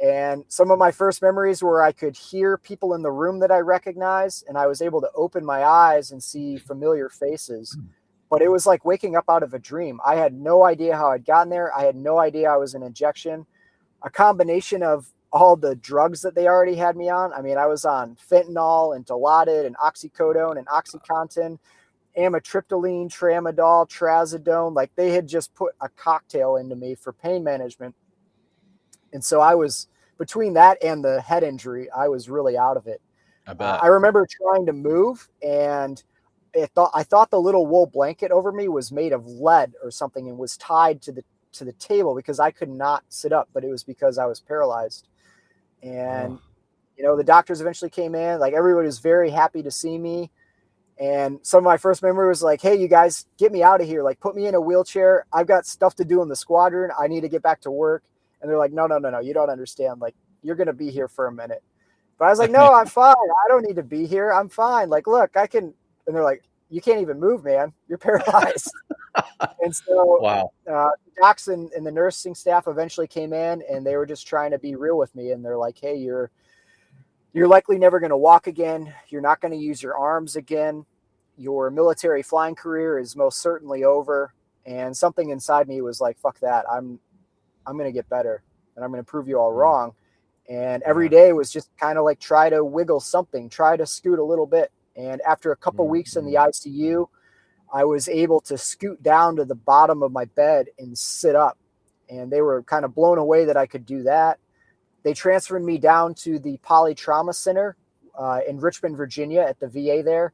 And some of my first memories were I could hear people in the room that I recognized, and I was able to open my eyes and see familiar faces. But it was like waking up out of a dream. I had no idea how I'd gotten there. I had no idea I was in ejection. A combination of all the drugs that they already had me on. I mean, I was on fentanyl and Dilaudid and oxycodone and OxyContin, amitriptyline, tramadol, trazodone. Like they had just put a cocktail into me for pain management. And so I was between that and the head injury, I was really out of it. I remember trying to move, and I thought the little wool blanket over me was made of lead or something and was tied to the table because I could not sit up, but it was because I was paralyzed. And the doctors eventually came in. Like everybody was very happy to see me. And some of my first memory was like, hey, you guys, get me out of here. Like, put me in a wheelchair. I've got stuff to do in the squadron. I need to get back to work. And they're like, no, you don't understand. Like, you're going to be here for a minute. But I was like, no, I'm fine. I don't need to be here. I'm fine. Like, look, I can. And they're like, you can't even move, man. You're paralyzed. And so docs and the nursing staff eventually came in, and they were just trying to be real with me. And they're like, hey, you're likely never going to walk again. You're not going to use your arms again. Your military flying career is most certainly over. And something inside me was like, fuck that. I'm going to get better, and I'm going to prove you all wrong. And every day was just kind of like try to wiggle something, try to scoot a little bit. And after a couple weeks in the ICU, I was able to scoot down to the bottom of my bed and sit up. And they were kind of blown away that I could do that. They transferred me down to the Polytrauma Center in Richmond, Virginia at the VA there,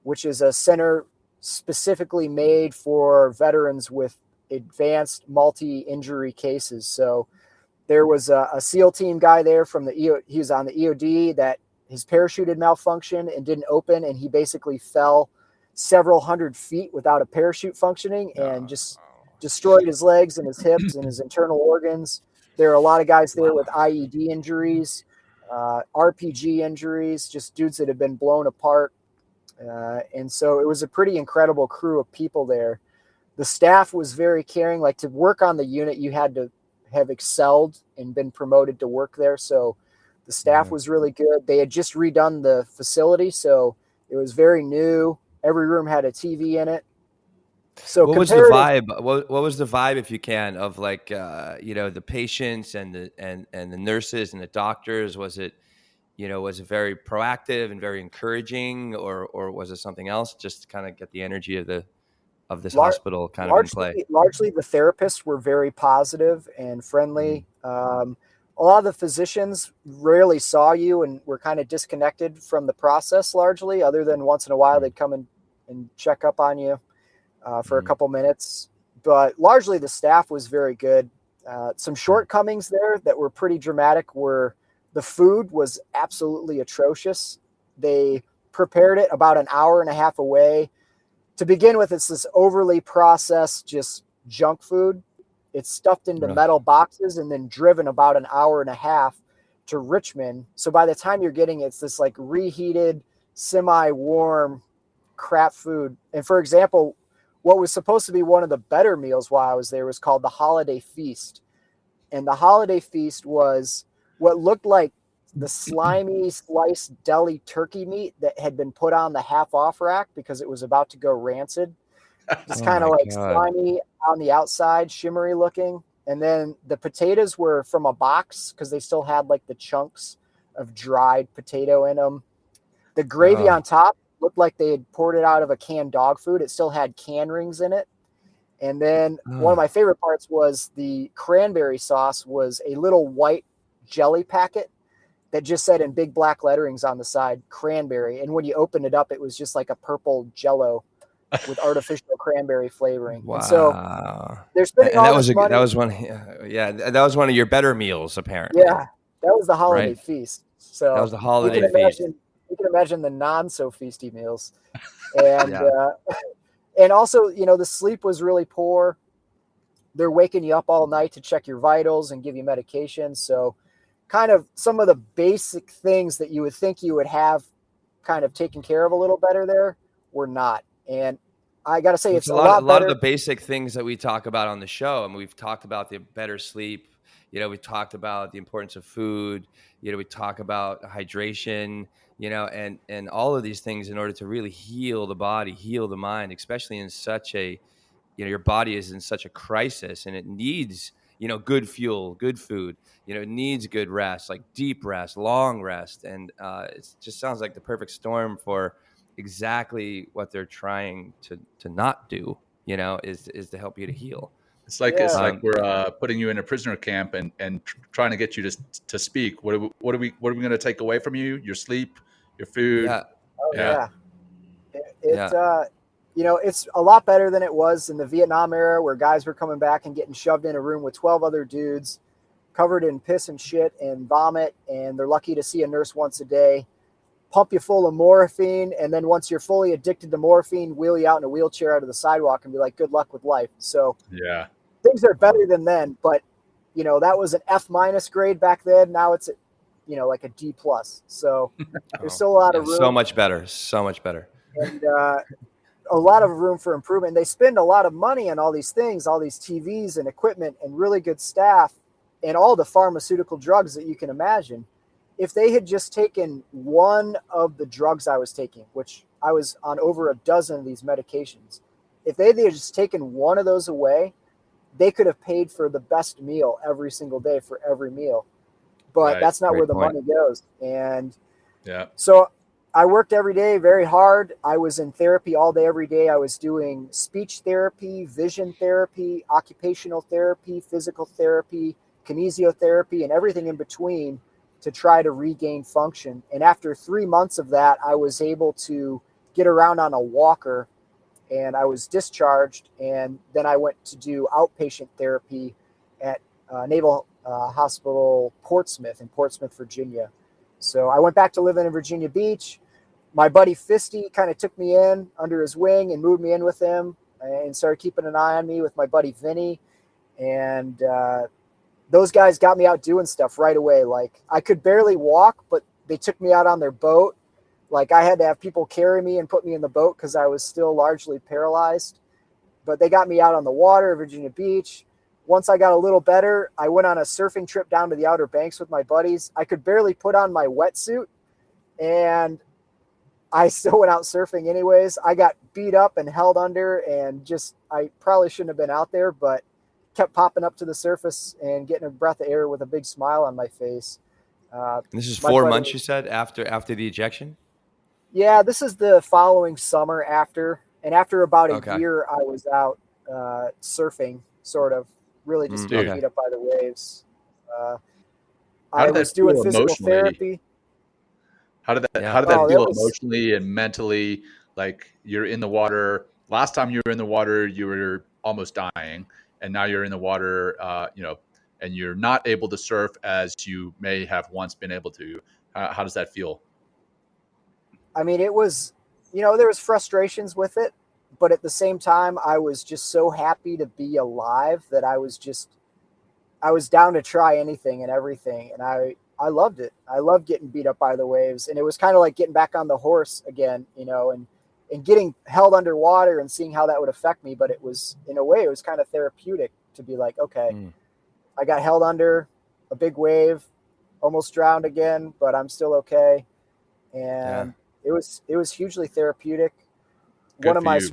which is a center specifically made for veterans with advanced multi-injury cases. So there was a SEAL team guy there from he was on the EOD that his parachute had malfunctioned and didn't open. And he basically fell several hundred feet without a parachute functioning and just destroyed his legs and his hips and his internal organs. There are a lot of guys there with IED injuries, RPG injuries, just dudes that have been blown apart. And so it was a pretty incredible crew of people there. The staff was very caring. Like, to work on the unit, you had to have excelled and been promoted to work there. So the staff was really good. They had just redone the facility, so it was very new. Every room had a TV in it. So What was the vibe? What was the vibe, if you can, of like the patients and the nurses and the doctors? Was it very proactive and very encouraging, or was it something else? Just to kind of get the energy of this hospital kind of in play. Largely, the therapists were very positive and friendly. A lot of the physicians rarely saw you and were kind of disconnected from the process largely, other than once in a while they'd come and check up on you for a couple minutes. But largely the staff was very good. Some shortcomings there that were pretty dramatic were the food was absolutely atrocious. They prepared it about an hour and a half away. To begin with, it's this overly processed, just junk food. It's stuffed into metal boxes and then driven about an hour and a half to Richmond. So by the time you're getting it, it's this like reheated, semi-warm crap food. And for example, what was supposed to be one of the better meals while I was there was called the Holiday Feast. And the Holiday Feast was what looked like the slimy sliced deli turkey meat that had been put on the half off rack because it was about to go rancid. Just kind of like slimy on the outside, shimmery looking. And then the potatoes were from a box because they still had like the chunks of dried potato in them. The gravy on top looked like they had poured it out of a canned dog food. It still had can rings in it. And then one of my favorite parts was the cranberry sauce was a little white jelly packet that just said in big black letterings on the side, cranberry. And when you opened it up, it was just like a purple Jello with artificial cranberry flavoring. Wow. And so they're spending all this money. That was one of your better meals, apparently. Yeah, that was the Holiday Feast. So that was the Holiday Feast. You can imagine the non-so-feasty meals. And and also, the sleep was really poor. They're waking you up all night to check your vitals and give you medication. So kind of some of the basic things that you would think you would have kind of taken care of a little better there were not. And I got to say, it's a lot better. Of the basic things that we talk about on the show. I mean, we've talked about the better sleep. We talked about the importance of food. We talk about hydration, and all of these things in order to really heal the body, heal the mind, especially in such a, your body is in such a crisis and it needs, good fuel, good food, it needs good rest, like deep rest, long rest. And it just sounds like the perfect storm for exactly what they're trying to not do, is to help you to heal. It's like we're putting you in a prisoner camp and trying to get you to speak. What are we going to take away from you? Your sleep, your food. It's a lot better than it was in the Vietnam era, where guys were coming back and getting shoved in a room with 12 other dudes covered in piss and shit and vomit, and they're lucky to see a nurse once a day, pump you full of morphine, and then once you're fully addicted to morphine, wheel you out in a wheelchair out of the sidewalk and be like, good luck with life. So things are better than then, but that was an F- grade back then. Now it's like a D+. So there's still a lot of room. So much better. And a lot of room for improvement. They spend a lot of money on all these things, all these TVs and equipment and really good staff and all the pharmaceutical drugs that you can imagine. If they had just taken one of the drugs I was taking, which I was on over a dozen of these medications, if they had just taken one of those away, they could have paid for the best meal every single day for every meal. But that's not where the money goes. And so I worked every day very hard. I was in therapy all day, every day. I was doing speech therapy, vision therapy, occupational therapy, physical therapy, kinesiotherapy, and everything in between to try to regain function. And after 3 months of that, I was able to get around on a walker, and I was discharged. And then I went to do outpatient therapy at Naval Hospital Portsmouth in Portsmouth, Virginia. So I went back to living in Virginia Beach. My buddy Fisty kind of took me in under his wing and moved me in with him and started keeping an eye on me with my buddy Vinny. And those guys got me out doing stuff right away. Like, I could barely walk, but they took me out on their boat. Like, I had to have people carry me and put me in the boat because I was still largely paralyzed. But they got me out on the water at Virginia Beach. Once I got a little better, I went on a surfing trip down to the Outer Banks with my buddies. I could barely put on my wetsuit, and I still went out surfing anyways. I got beat up and held under, and I probably shouldn't have been out there, but kept popping up to the surface and getting a breath of air with a big smile on my face. This is My 4 months, buddy- you said, after the ejection? Yeah, this is the following summer after. And after about a Okay. year, I was out surfing, sort of, really just getting Dude. beat up by the waves. How I did that was doing feel physical emotionally? therapy. How did that Yeah. how did that Oh, feel emotionally and mentally? Like, you're in the water. Last time you were in the water, you were almost dying, and now you're in the water, and you're not able to surf as you may have once been able to. How does that feel? I mean, it was, there was frustrations with it, but at the same time, I was just so happy to be alive that I was down to try anything and everything. And I loved it. I loved getting beat up by the waves. And it was kind of like getting back on the horse again, and getting held underwater and seeing how that would affect me. But it was, in a way, it was kind of therapeutic to be like, okay, I got held under a big wave, almost drowned again, but I'm still okay. And it was hugely therapeutic. Good One of for my you, man.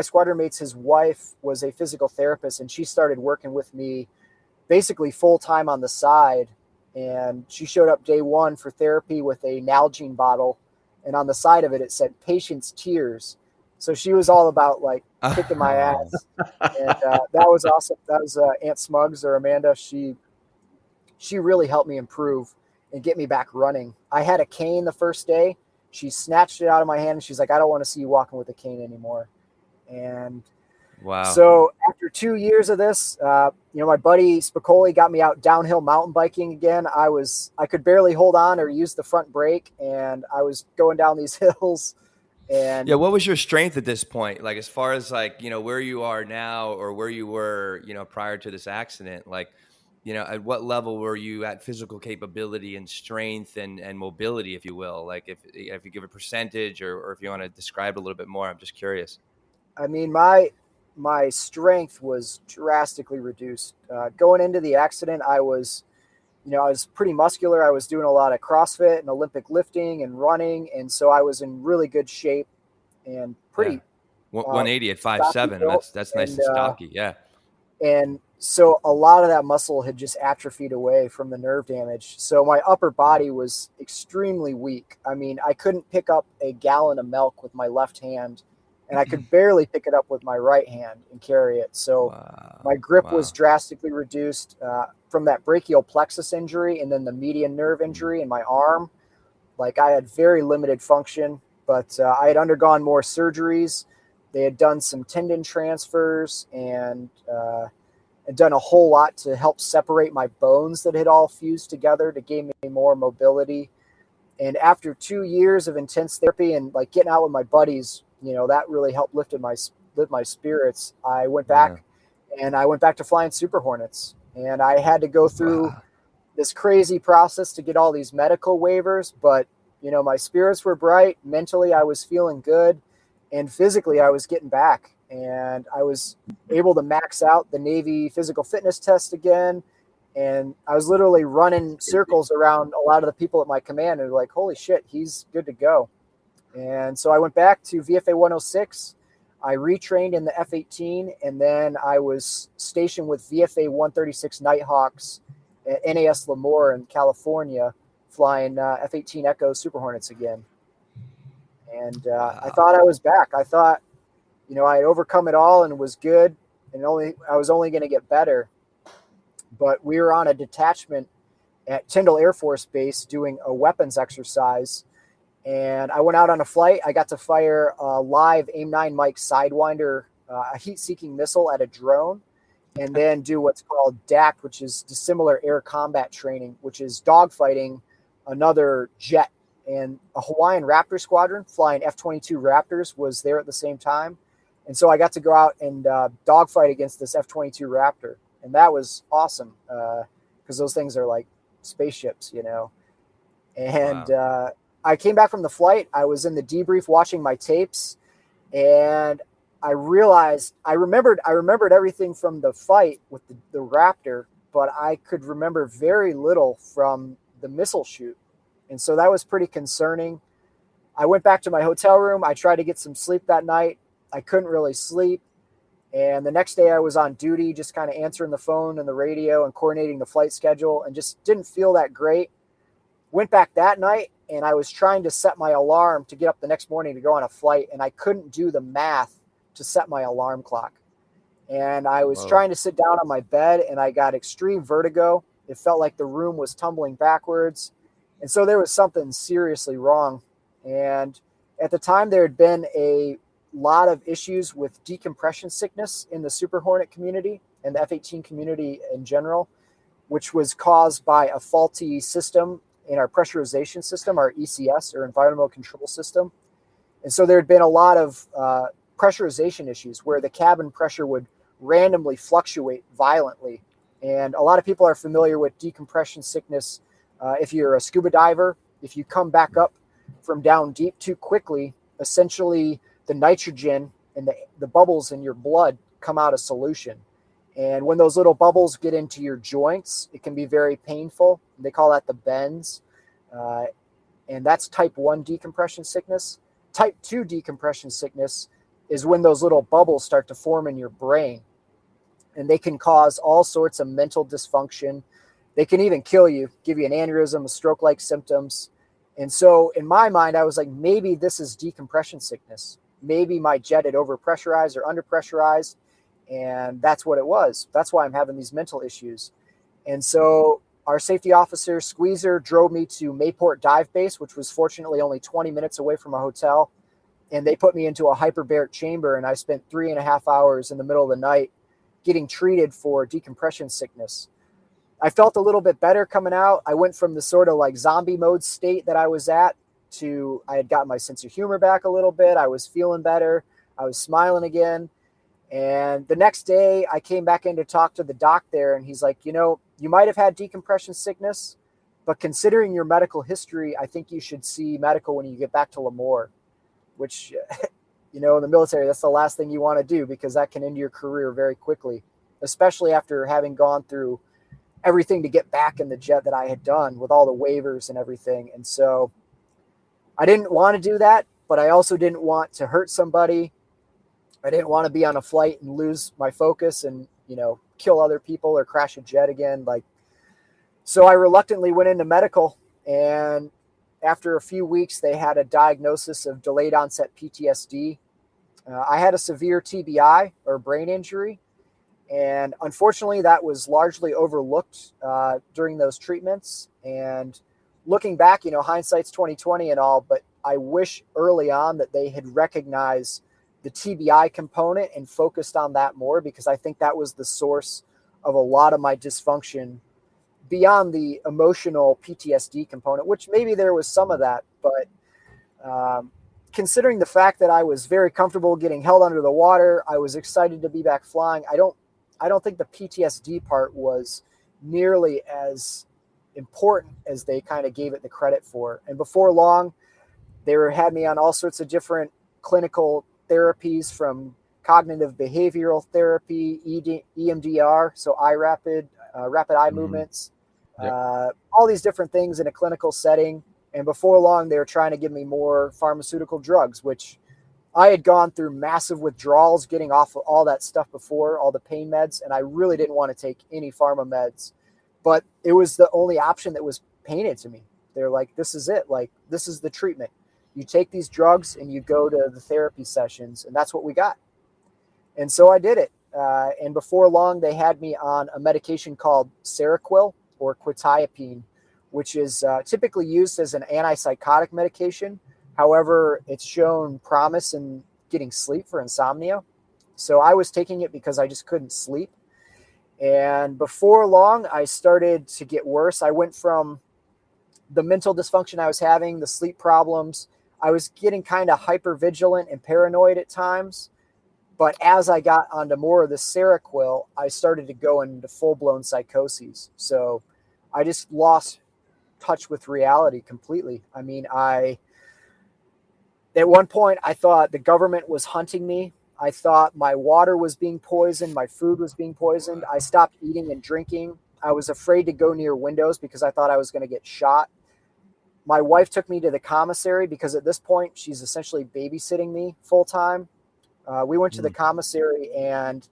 squadron mates, his wife was a physical therapist, and she started working with me basically full time on the side. And she showed up day one for therapy with a Nalgene bottle, and on the side of it, it said "Patience Tears." So she was all about like kicking my ass, and that was awesome. That was Aunt Smugs, or Amanda. She really helped me improve and get me back running. I had a cane the first day. She snatched it out of my hand, and she's like, "I don't want to see you walking with a cane anymore." And Wow. so after 2 years of this, my buddy Spicoli got me out downhill mountain biking again. I could barely hold on or use the front brake, and I was going down these hills. And Yeah, what was your strength at this point? Like, as far as like, where you are now or where you were, prior to this accident, like, at what level were you at physical capability and strength and mobility, if you will? Like, if you give a percentage or if you want to describe it a little bit more, I'm just curious. I mean, my strength was drastically reduced. Going into the accident, I was pretty muscular. I was doing a lot of CrossFit and Olympic lifting and running, and so I was in really good shape and pretty 180 at stocky 5'7". built. That's nice and stocky. Yeah. And so a lot of that muscle had just atrophied away from the nerve damage. So my upper body was extremely weak. I mean, I couldn't pick up a gallon of milk with my left hand, and I could barely pick it up with my right hand and carry it. So my grip was drastically reduced from that brachial plexus injury and then the median nerve injury in my arm. Like, I had very limited function, but I had undergone more surgeries. They had done some tendon transfers and had done a whole lot to help separate my bones that had all fused together to give me more mobility. And after 2 years of intense therapy and like getting out with my buddies, that really helped lift my spirits. I went back and I went back to flying Super Hornets, and I had to go through this crazy process to get all these medical waivers. But, my spirits were bright. Mentally, I was feeling good, and physically I was getting back, and I was able to max out the Navy physical fitness test again. And I was literally running circles around a lot of the people at my command, and like, holy shit, he's good to go. And so I went back to VFA 106. I retrained in the F-18, and then I was stationed with VFA 136 Nighthawks at NAS Lemoore in California, flying F-18 Echo Super Hornets again. And I thought I was back. I thought, I had overcome it all and was good, and I was only going to get better. But we were on a detachment at Tyndall Air Force Base doing a weapons exercise. And I went out on a flight. I got to fire a live AIM-9 Mike Sidewinder, a heat-seeking missile at a drone, and then do what's called DAC, which is dissimilar air combat training, which is dogfighting another jet. And a Hawaiian Raptor squadron flying F-22 Raptors was there at the same time. And so I got to go out and dogfight against this F-22 Raptor. And that was awesome because those things are like spaceships, And I came back from the flight. I was in the debrief watching my tapes, and I realized I remembered everything from the fight with the Raptor, but I could remember very little from the missile shoot. And so that was pretty concerning. I went back to my hotel room. I tried to get some sleep that night. I couldn't really sleep. And the next day I was on duty, just kind of answering the phone and the radio and coordinating the flight schedule, and just didn't feel that great. Went back that night, and I was trying to set my alarm to get up the next morning to go on a flight, and I couldn't do the math to set my alarm clock. And I was trying to sit down on my bed, and I got extreme vertigo. It felt like the room was tumbling backwards. And so there was something seriously wrong. And at the time, there had been a lot of issues with decompression sickness in the Super Hornet community and the F-18 community in general, which was caused by a faulty system in our pressurization system, our ECS, or environmental control system. And so there had been a lot of pressurization issues where the cabin pressure would randomly fluctuate violently. And a lot of people are familiar with decompression sickness. If you're a scuba diver, if you come back up from down deep too quickly, essentially the nitrogen and the bubbles in your blood come out of solution. And when those little bubbles get into your joints, it can be very painful. They call that the bends. And that's type 1 decompression sickness. Type 2 decompression sickness is when those little bubbles start to form in your brain. And they can cause all sorts of mental dysfunction. They can even kill you, give you an aneurysm, stroke-like symptoms. And so in my mind, I was like, maybe this is decompression sickness. Maybe my jet had overpressurized or underpressurized. And that's what it was. That's why I'm having these mental issues. And so our safety officer, Squeezer, drove me to Mayport Dive Base, which was fortunately only 20 minutes away from a hotel. And they put me into a hyperbaric chamber. And I spent 3.5 hours in the middle of the night getting treated for decompression sickness. I felt a little bit better coming out. I went from the sort of like zombie mode state that I was at to I had gotten my sense of humor back a little bit. I was feeling better. I was smiling again. And the next day I came back in to talk to the doc there, and he's like, you might have had decompression sickness, but considering your medical history, I think you should see medical when you get back to Lemoore, which, in the military, that's the last thing you want to do because that can end your career very quickly, especially after having gone through everything to get back in the jet that I had done with all the waivers and everything. And so I didn't want to do that, but I also didn't want to hurt somebody. I didn't want to be on a flight and lose my focus and, kill other people or crash a jet again. So I reluctantly went into medical, and after a few weeks, they had a diagnosis of delayed onset PTSD. I had a severe TBI or brain injury. And unfortunately, that was largely overlooked during those treatments. And looking back, hindsight's 2020 and all, but I wish early on that they had recognized the TBI component and focused on that more, because I think that was the source of a lot of my dysfunction beyond the emotional PTSD component, which maybe there was some of that. But considering the fact that I was very comfortable getting held under the water, I was excited to be back flying. I don't think the PTSD part was nearly as important as they kind of gave it the credit for. And before long, they had me on all sorts of different clinical therapies, from cognitive behavioral therapy, EMDR, so rapid eye movements, all these different things in a clinical setting. And before long, they were trying to give me more pharmaceutical drugs, which I had gone through massive withdrawals getting off of all that stuff before, all the pain meds, and I really didn't want to take any pharma meds. But it was the only option that was painted to me. They're like, this is it. This is the treatment. You take these drugs and you go to the therapy sessions, and that's what we got. And so I did it. And before long, they had me on a medication called Seroquel or quetiapine, which is typically used as an antipsychotic medication. However, it's shown promise in getting sleep for insomnia. So I was taking it because I just couldn't sleep. And before long, I started to get worse. I went from the mental dysfunction I was having, the sleep problems. I was getting kind of hypervigilant and paranoid at times. But as I got onto more of the Seroquel, I started to go into full-blown psychoses. So I just lost touch with reality completely. I mean, at one point, I thought the government was hunting me. I thought my water was being poisoned. My food was being poisoned. I stopped eating and drinking. I was afraid to go near windows because I thought I was going to get shot. my wife took me to the commissary because at this point she's essentially babysitting me full time. We went to the commissary, and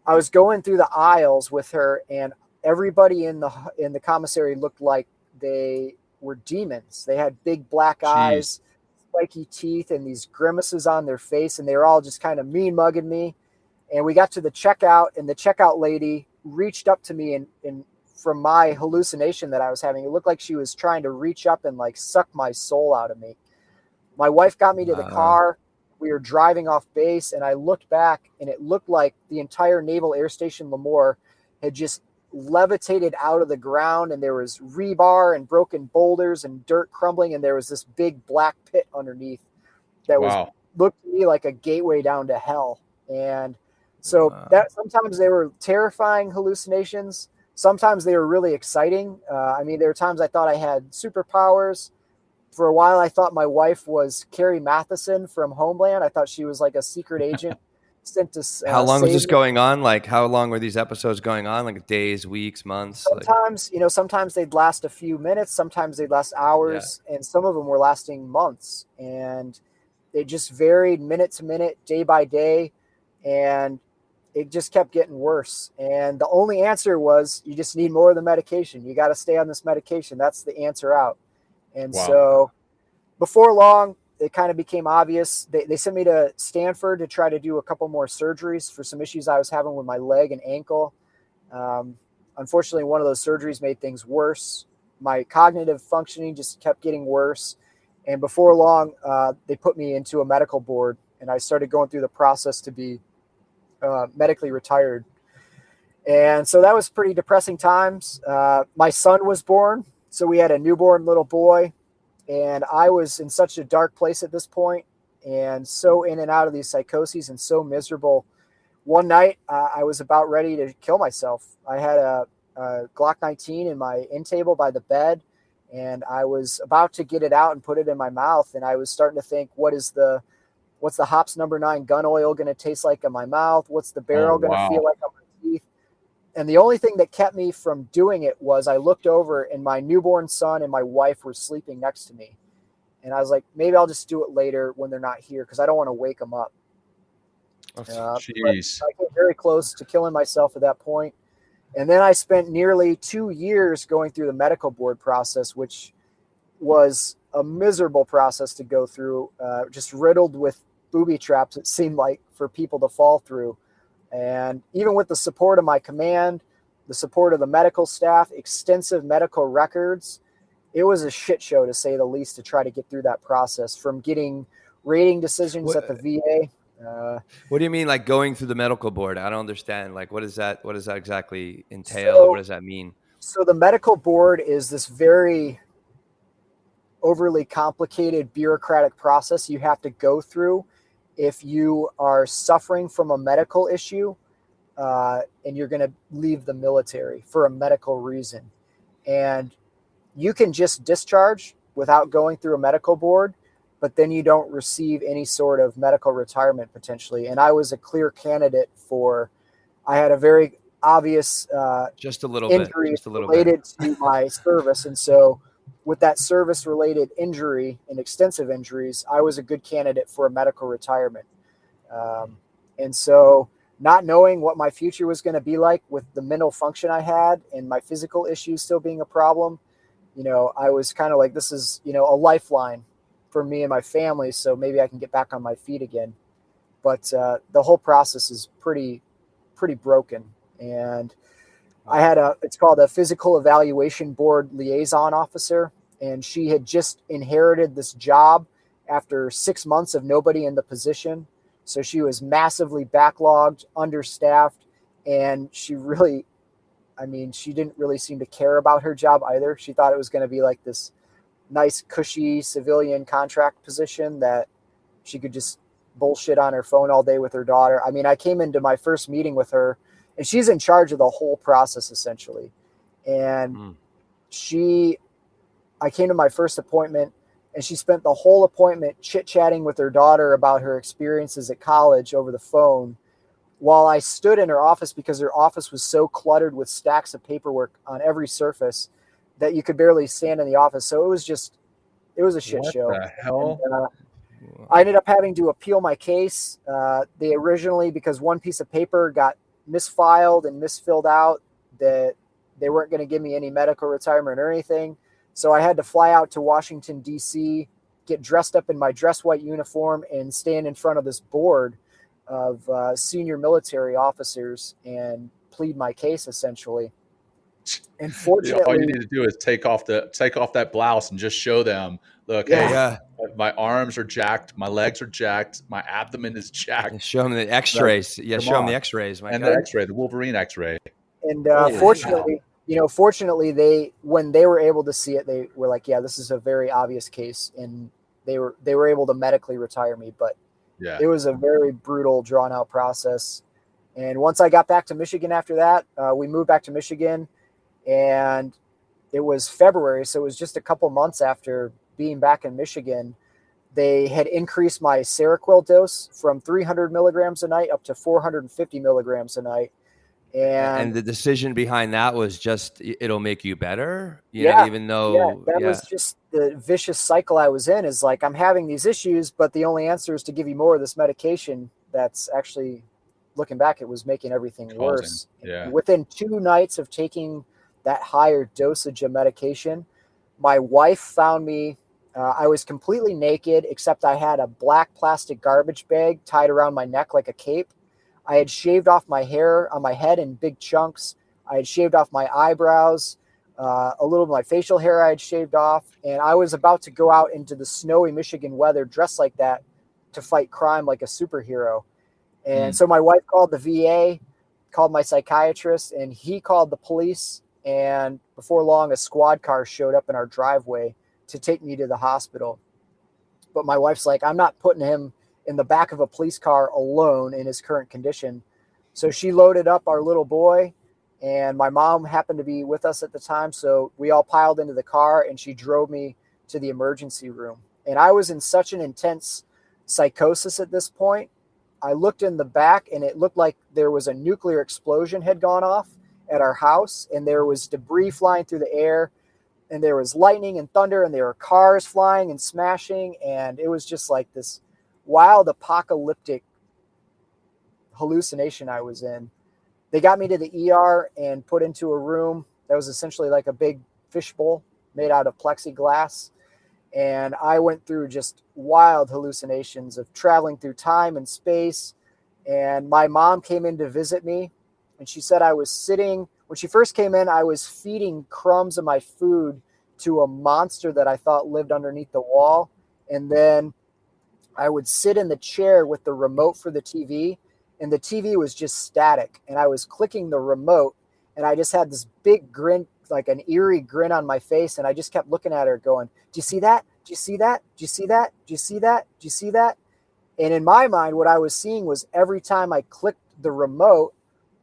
I was going through the aisles with her, and everybody in the commissary looked like they were demons. They had big black eyes, spiky teeth, and these grimaces on their face, and they were all just kind of mean mugging me. And we got to the checkout, and the checkout lady reached up to me, and from my hallucination that I was having, it looked like she was trying to reach up and like suck my soul out of me. My wife got me to the car. We were driving off base, and I looked back, and it looked like the entire Naval Air Station Lemoore had just levitated out of the ground, and there was rebar and broken boulders and dirt crumbling, and there was this big black pit underneath that looked to me like a gateway down to hell. And so that sometimes they were terrifying hallucinations. Sometimes they were really exciting. I mean, there were times I thought I had superpowers. For a while, I thought my wife was Carrie Matheson from Homeland. I thought she was like a secret agent sent to how long was this going on? Like, how long were these episodes going on? Like days, weeks, months? Sometimes, sometimes they'd last a few minutes. Sometimes they'd last hours. And some of them were lasting months. And they just varied minute to minute, day by day. And it just kept getting worse. And the only answer was you just need more of the medication. You got to stay on this medication. That's the answer out. And so before long, it kind of became obvious. They sent me to Stanford to try to do a couple more surgeries for some issues I was having with my leg and ankle. Unfortunately, one of those surgeries made things worse. My cognitive functioning just kept getting worse. And before long, they put me into a medical board, and I started going through the process to be medically retired. And so that was pretty depressing times. My son was born. So we had a newborn little boy, and I was in such a dark place at this point, and so in and out of these psychoses and so miserable. One night I was about ready to kill myself. I had a Glock 19 in my end table by the bed, and I was about to get it out and put it in my mouth. And I was starting to think, what's the Hops number 9 gun oil going to taste like in my mouth? What's the barrel going to feel like on my teeth? And the only thing that kept me from doing it was I looked over, and my newborn son and my wife were sleeping next to me. And I was like, maybe I'll just do it later when they're not here, because I don't want to wake them up. Jeez. I came very close to killing myself at that point. And then I spent nearly 2 years going through the medical board process, which was a miserable process to go through, just riddled with booby traps, it seemed like, for people to fall through. And even with the support of my command, the support of the medical staff, extensive medical records, it was a shit show, to say the least, to try to get through that process, from getting rating decisions at the VA. What do you mean, like going through the medical board? I don't understand. Like, what does that exactly entail? What does that mean? So the medical board is this very overly complicated bureaucratic process you have to go through if you are suffering from a medical issue and you're going to leave the military for a medical reason. And you can just discharge without going through a medical board, but then you don't receive any sort of medical retirement potentially. And I was a clear candidate I had a very obvious injury related to my service. And so with that service-related injury and extensive injuries, I was a good candidate for a medical retirement. And so not knowing what my future was going to be like with the mental function I had and my physical issues still being a problem, I was kind of like, this is, a lifeline for me and my family, so maybe I can get back on my feet again. But the whole process is pretty broken. And I had it's called a physical evaluation board liaison officer, and she had just inherited this job after 6 months of nobody in the position. So she was massively backlogged, understaffed, and she didn't really seem to care about her job either. She thought it was going to be like this nice, cushy civilian contract position that she could just bullshit on her phone all day with her daughter. I mean, I came into my first meeting with her, and she's in charge of the whole process essentially. And I came to my first appointment, and she spent the whole appointment chit-chatting with her daughter about her experiences at college over the phone, while I stood in her office, because her office was so cluttered with stacks of paperwork on every surface that you could barely stand in the office. So it was a shit show. What the hell? And, I ended up having to appeal my case. They originally, because one piece of paper got misfiled and misfilled out, that they weren't going to give me any medical retirement or anything. So I had to fly out to Washington, D.C., get dressed up in my dress white uniform and stand in front of this board of senior military officers and plead my case, essentially. And fortunately, all you need to do is take off that blouse and just show them, look, Yeah. hey, my arms are jacked, my legs are jacked, my abdomen is jacked. And show them the X-rays. Like, yeah, come show them on. the X-rays. And the X-ray, the Wolverine X-ray. And fortunately, fortunately, when they were able to see it, they were like, yeah, this is a very obvious case, and they were able to medically retire me. But yeah, it was a very brutal, drawn out process. And once I got back to Michigan after that, we moved back to Michigan. And it was February, so it was just a couple months after being back in Michigan. They had increased my Seroquel dose from 300 milligrams a night up to 450 milligrams a night. And the decision behind that was just, it'll make you better, even though that was just the vicious cycle I was in. Is like, I'm having these issues, but the only answer is to give you more of this medication. That's actually, looking back, it was making everything worse. Yeah. And within 2 nights of taking that higher dosage of medication, my wife found me. I was completely naked, except I had a black plastic garbage bag tied around my neck like a cape. I had shaved off my hair on my head in big chunks. I had shaved off my eyebrows, a little of my facial hair I had shaved off. And I was about to go out into the snowy Michigan weather dressed like that to fight crime like a superhero. And so my wife called the VA, called my psychiatrist, and he called the police. And before long, a squad car showed up in our driveway to take me to the hospital. But my wife's like, I'm not putting him in the back of a police car alone in his current condition. So she loaded up our little boy, and my mom happened to be with us at the time. So we all piled into the car, and she drove me to the emergency room. And I was in such an intense psychosis at this point. I looked in the back, and it looked like there was a nuclear explosion had gone off at our house, and there was debris flying through the air, and there was lightning and thunder, and there were cars flying and smashing. And it was just like this wild apocalyptic hallucination I was in. They got me to the ER and put into a room that was essentially like a big fishbowl made out of plexiglass. And I went through just wild hallucinations of traveling through time and space. And my mom came in to visit me, and she said I was sitting, when she first came in, I was feeding crumbs of my food to a monster that I thought lived underneath the wall. And then I would sit in the chair with the remote for the TV, and the TV was just static. And I was clicking the remote, and I just had this big grin, like an eerie grin on my face. And I just kept looking at her going, do you see that? Do you see that? Do you see that? Do you see that? Do you see that? And in my mind, what I was seeing was every time I clicked the remote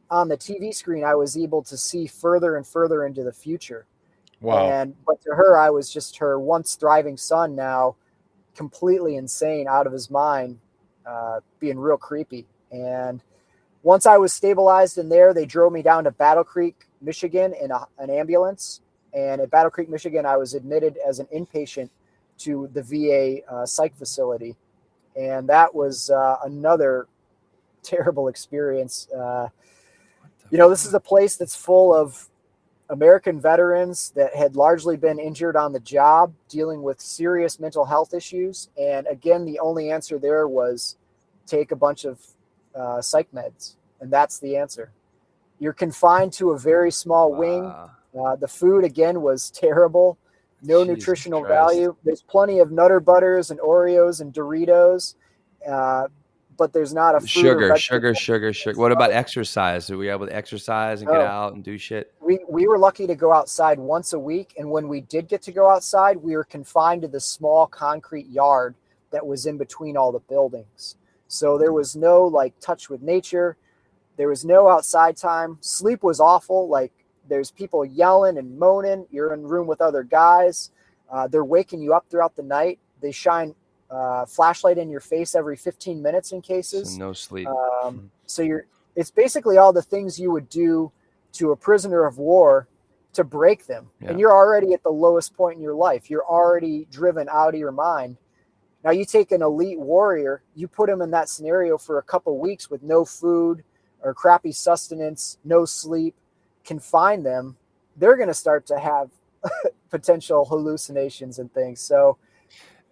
on the TV screen, I was able to see further and further into the future. Wow. But to her, I was just her once thriving son, now completely insane, out of his mind, being real creepy. And once I was stabilized in there, they drove me down to Battle Creek, Michigan in an ambulance. And at Battle Creek, Michigan, I was admitted as an inpatient to the VA psych facility. And that was another terrible experience. This is a place that's full of American veterans that had largely been injured on the job, dealing with serious mental health issues. And again, the only answer there was take a bunch of psych meds. And that's the answer. You're confined to a very small wing. The food, again, was terrible. No Jesus nutritional Christ. value. There's plenty of Nutter Butters and Oreos and Doritos, but there's not a Sugar. What about exercise? Are we able to exercise and get out and do shit? We were lucky to go outside once a week. And when we did get to go outside, we were confined to the small concrete yard that was in between all the buildings. So there was no touch with nature. There was no outside time. Sleep was awful. There's people yelling and moaning. You're in a room with other guys. They're waking you up throughout the night. They shine flashlight in your face every 15 minutes in cases. So no sleep. So it's basically all the things you would do to a prisoner of war to break them. Yeah. And you're already at the lowest point in your life. You're already driven out of your mind. Now you take an elite warrior, you put him in that scenario for a couple weeks with no food or crappy sustenance, no sleep, confine them, they're going to start to have potential hallucinations and things. So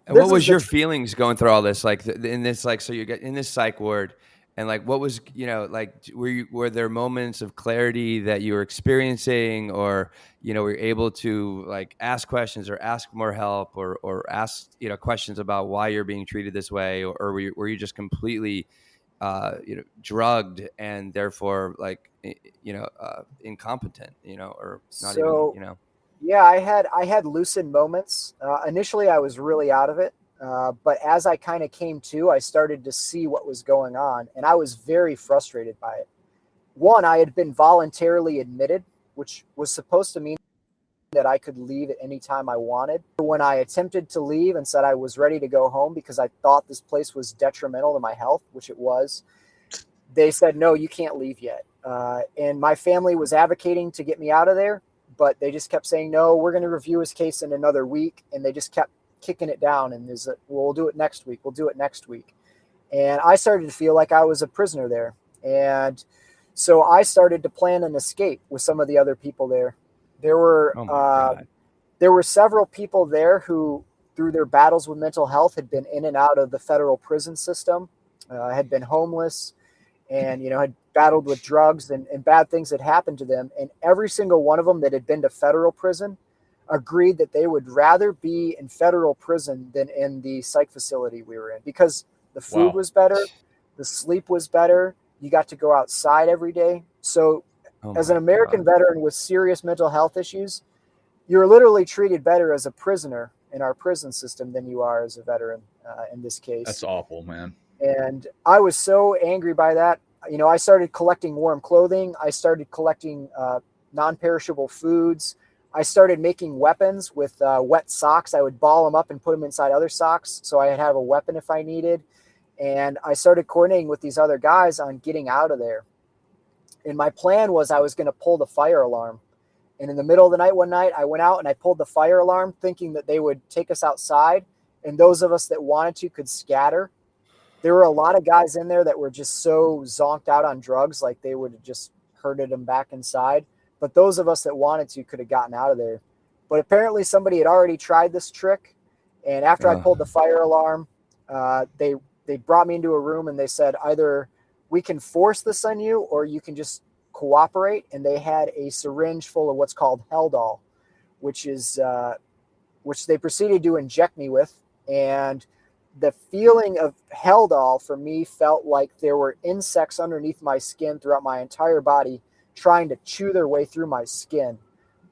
and what was your feelings going through all this? Like in this, like, so you get in this psych ward, and like, what was, like, were there moments of clarity that you were experiencing, or, were you able to like ask questions or ask more help or ask, questions about why you're being treated this way, or were you just completely, drugged and therefore like, incompetent, or not even. Yeah, I had lucid moments. Initially, I was really out of it. But as I kind of came to, I started to see what was going on, and I was very frustrated by it. One, I had been voluntarily admitted, which was supposed to mean that I could leave at any time I wanted. When I attempted to leave and said I was ready to go home because I thought this place was detrimental to my health, which it was, they said, no, you can't leave yet. And my family was advocating to get me out of there, but they just kept saying, no, we're going to review his case in another week. And they just kept kicking it down, and we'll do it next week. We'll do it next week. And I started to feel like I was a prisoner there. And so I started to plan an escape with some of the other people there. There were several people there who, through their battles with mental health, had been in and out of the federal prison system, had been homeless, and, had battled with drugs, and bad things had happened to them. And every single one of them that had been to federal prison agreed that they would rather be in federal prison than in the psych facility we were in, because the food was better, the sleep was better, you got to go outside every day. So as an American veteran with serious mental health issues, you're literally treated better as a prisoner in our prison system than you are as a veteran in this case. That's awful, man. And I was so angry by that. I started collecting warm clothing. I started collecting non-perishable foods. I started making weapons with wet socks. I would ball them up and put them inside other socks so I'd have a weapon if I needed. And I started coordinating with these other guys on getting out of there. And my plan was I was going to pull the fire alarm. And in the middle of the night, one night, I went out and I pulled the fire alarm thinking that they would take us outside, and those of us that wanted to could scatter. There were a lot of guys in there that were just so zonked out on drugs, like they would have just herded them back inside. But those of us that wanted to could have gotten out of there. But apparently somebody had already tried this trick. And after I pulled the fire alarm, they brought me into a room and they said, either we can force this on you or you can just cooperate. And they had a syringe full of what's called Haldol, which they proceeded to inject me with. And the feeling of Haldol for me felt like there were insects underneath my skin throughout my entire body, trying to chew their way through my skin.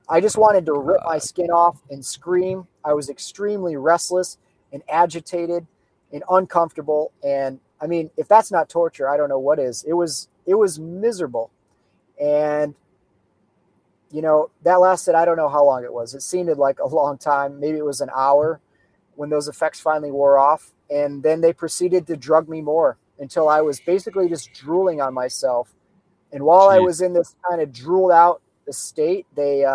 I just wanted to rip my skin off and scream. I was extremely restless and agitated and uncomfortable. And I mean, if that's not torture, I don't know what is. It was miserable. And, that lasted, I don't know how long it was. It seemed like a long time. Maybe it was an hour when those effects finally wore off. And then they proceeded to drug me more until I was basically just drooling on myself. And while I was in this kind of drooled out state, they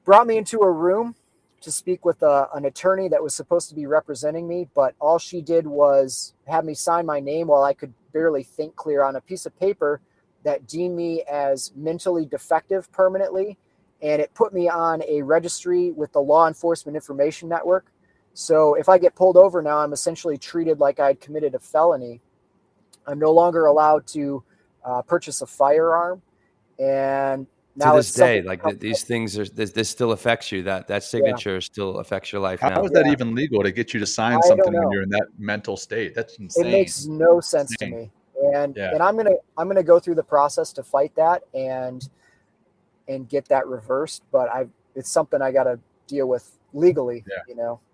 brought me into a room to speak with an attorney that was supposed to be representing me. But all she did was have me sign my name while I could barely think clear on a piece of paper that deemed me as mentally defective permanently. And it put me on a registry with the Law Enforcement Information Network. So if I get pulled over now, I'm essentially treated like I'd committed a felony. I'm no longer allowed to purchase a firearm. And now to this day, like these things this still affects you. That signature still affects your life now. How is that even legal to get you to sign something when you're in that mental state? That's insane. It makes no sense to me. And I'm gonna go through the process to fight that and get that reversed. But it's something I got to deal with legally.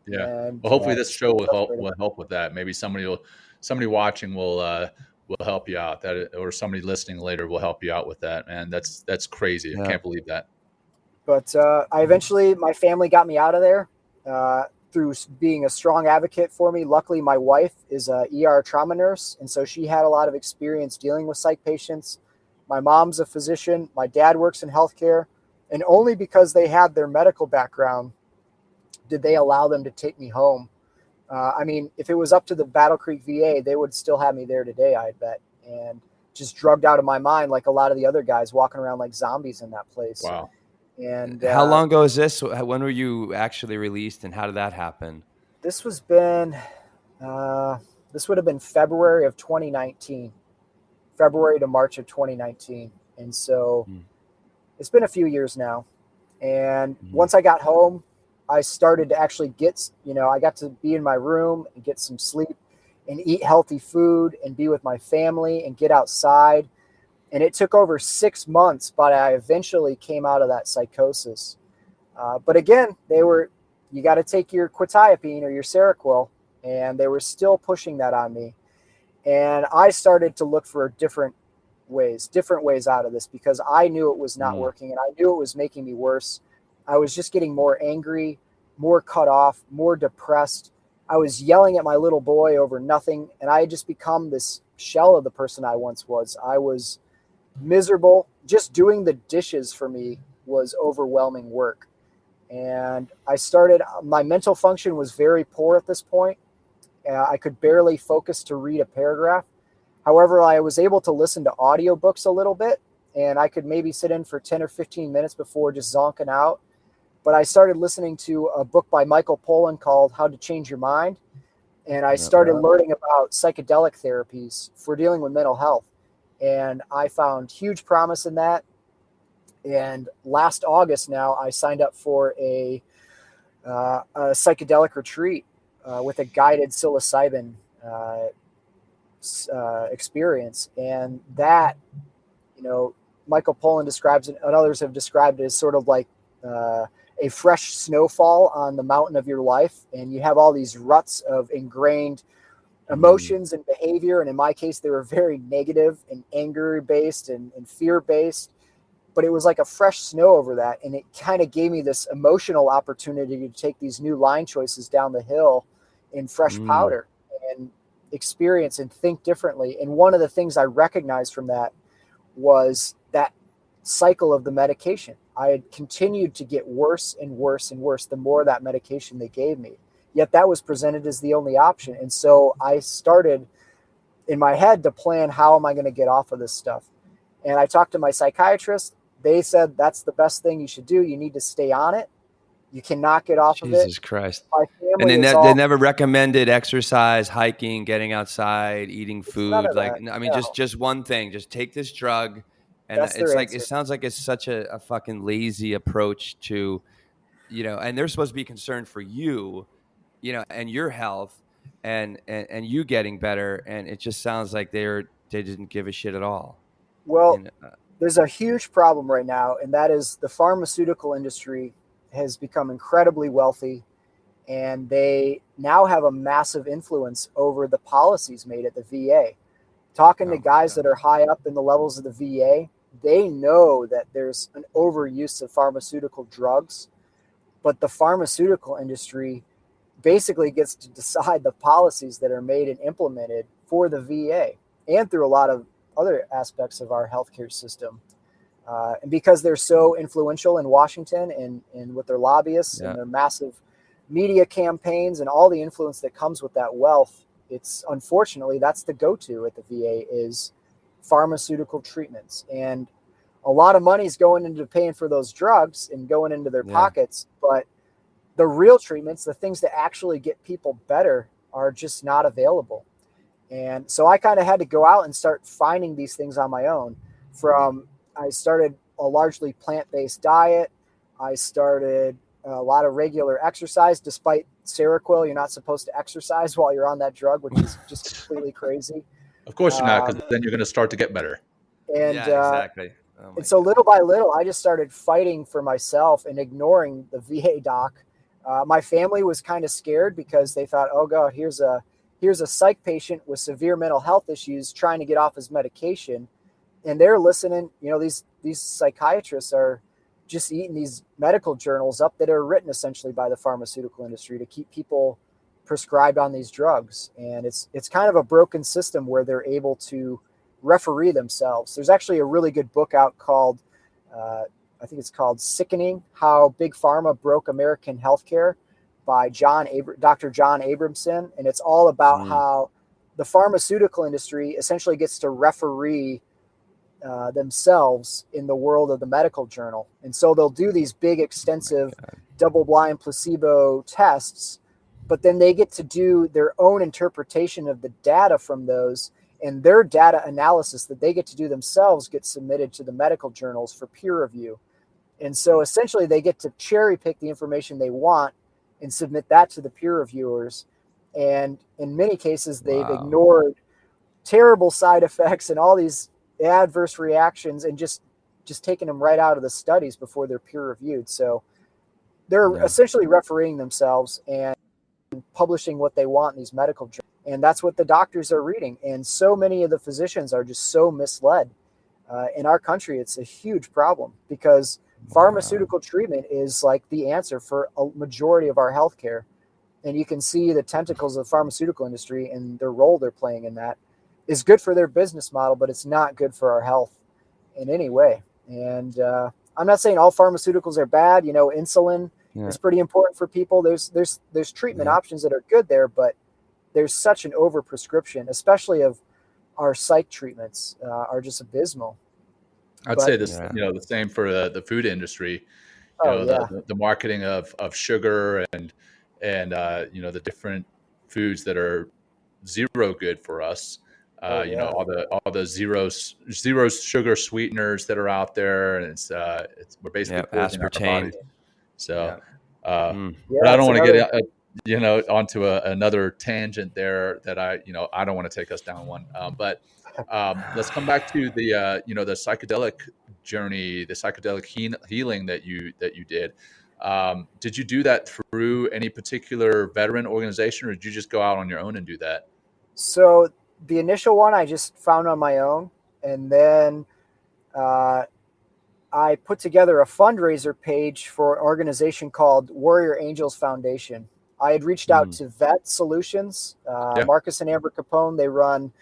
Yeah. And, well, hopefully this show will help with that. Maybe somebody watching will help you out. Or somebody listening later will help you out with that. Man, that's crazy. Yeah. I can't believe that. But my family got me out of there through being a strong advocate for me. Luckily, my wife is a ER trauma nurse, and so she had a lot of experience dealing with psych patients. My mom's a physician. My dad works in healthcare. And only because they had their medical background did they allow them to take me home. I mean, if it was up to the Battle Creek VA, they would still have me there today, I bet. And just drugged out of my mind like a lot of the other guys walking around like zombies in that place. Wow. And how long ago is this? When were you actually released, and how did that happen? This would have been February of 2019, February to March of 2019. And so it's been a few years now. And once I got home, I started to actually get, I got to be in my room and get some sleep and eat healthy food and be with my family and get outside. And it took over 6 months, but I eventually came out of that psychosis. But again, you got to take your quetiapine or your Seroquel, and they were still pushing that on me. And I started to look for different ways out of this, because I knew it was not working, and I knew it was making me worse. I was just getting more angry, more cut off, more depressed. I was yelling at my little boy over nothing, and I had just become this shell of the person I once was. I was miserable. Just doing the dishes for me was overwhelming work. And my mental function was very poor at this point. I could barely focus to read a paragraph. However, I was able to listen to audiobooks a little bit, and I could maybe sit in for 10 or 15 minutes before just zonking out. But I started listening to a book by Michael Pollan called How to Change Your Mind. And I started learning about psychedelic therapies for dealing with mental health. And I found huge promise in that. And last August now, I signed up for a psychedelic retreat with a guided psilocybin experience. And that, Michael Pollan describes it, and others have described it as sort of like a fresh snowfall on the mountain of your life. And you have all these ruts of ingrained emotions and behavior. And in my case, they were very negative and anger based and fear based. But it was like a fresh snow over that. And it kind of gave me this emotional opportunity to take these new line choices down the hill in fresh powder and experience and think differently. And one of the things I recognized from that was that cycle of the medication. I had continued to get worse and worse and worse the more that medication they gave me. Yet that was presented as the only option. And so I started in my head to plan, how am I going to get off of this stuff? And I talked to my psychiatrist. They said, that's the best thing you should do. You need to stay on it. You cannot get off of it. Jesus Christ. My And family they never recommended exercise, hiking, getting outside, eating food. Just one thing, just take this drug. And it sounds like it's such a fucking lazy approach to, and they're supposed to be concerned for you, and your health and you getting better. And it just sounds like they didn't give a shit at all. Well, there's a huge problem right now, and that is the pharmaceutical industry has become incredibly wealthy, and they now have a massive influence over the policies made at the VA. Talking to guys that are high up in the levels of the VA, they know that there's an overuse of pharmaceutical drugs, but the pharmaceutical industry basically gets to decide the policies that are made and implemented for the VA and through a lot of other aspects of our healthcare system. And because they're so influential in Washington and with their lobbyists and their massive media campaigns and all the influence that comes with that wealth, unfortunately, that's the go-to at the VA is pharmaceutical treatments. And a lot of money is going into paying for those drugs and going into their pockets. But the real treatments, the things that actually get people better, are just not available. And so I kind of had to go out and start finding these things on my own. I started a largely plant-based diet. I started a lot of regular exercise. Despite Seroquel, you're not supposed to exercise while you're on that drug, which is just completely crazy. Of course you're not, because then you're going to start to get better. And, exactly. And so little by little, I just started fighting for myself and ignoring the VA doc. My family was kind of scared because they thought, oh God, here's a psych patient with severe mental health issues trying to get off his medication. And they're listening, these psychiatrists are just eating these medical journals up that are written essentially by the pharmaceutical industry to keep people prescribed on these drugs. And it's kind of a broken system where they're able to referee themselves. There's actually a really good book out called I think it's called Sickening: How Big Pharma Broke American Healthcare by Dr. John Abramson. And it's all about how the pharmaceutical industry essentially gets to referee themselves in the world of the medical journal. And so they'll do these big, extensive, double-blind placebo tests, but then they get to do their own interpretation of the data from those, and their data analysis that they get to do themselves gets submitted to the medical journals for peer review. And so essentially they get to cherry pick the information they want and submit that to the peer reviewers. And in many cases, they've ignored terrible side effects and all these adverse reactions and just taking them right out of the studies before they're peer reviewed. So they're essentially refereeing themselves and publishing what they want in these medical journals. And that's what the doctors are reading. And so many of the physicians are just so misled. In our country, it's a huge problem because pharmaceutical treatment is like the answer for a majority of our healthcare. And you can see the tentacles of the pharmaceutical industry and the role they're playing in that is good for their business model, but it's not good for our health in any way. And I'm not saying all pharmaceuticals are bad. You know, insulin is pretty important for people. There's treatment options that are good there, but there's such an overprescription, especially of our psych treatments, are just abysmal. I'd say this, the same for the food industry. The marketing of sugar and the different foods that are zero good for us. All the zero sugar sweeteners that are out there, and we're basically poisoning our bodies. So, but I don't want to get onto another tangent there that I don't want to take us down one. But let's come back to the the psychedelic journey, the psychedelic healing that you did. Did you do that through any particular veteran organization, or did you just go out on your own and do that? So the initial one I just found on my own, and then I put together a fundraiser page for an organization called Warrior Angels Foundation. I had reached out to Vet Solutions, Marcus and Amber Capone. They run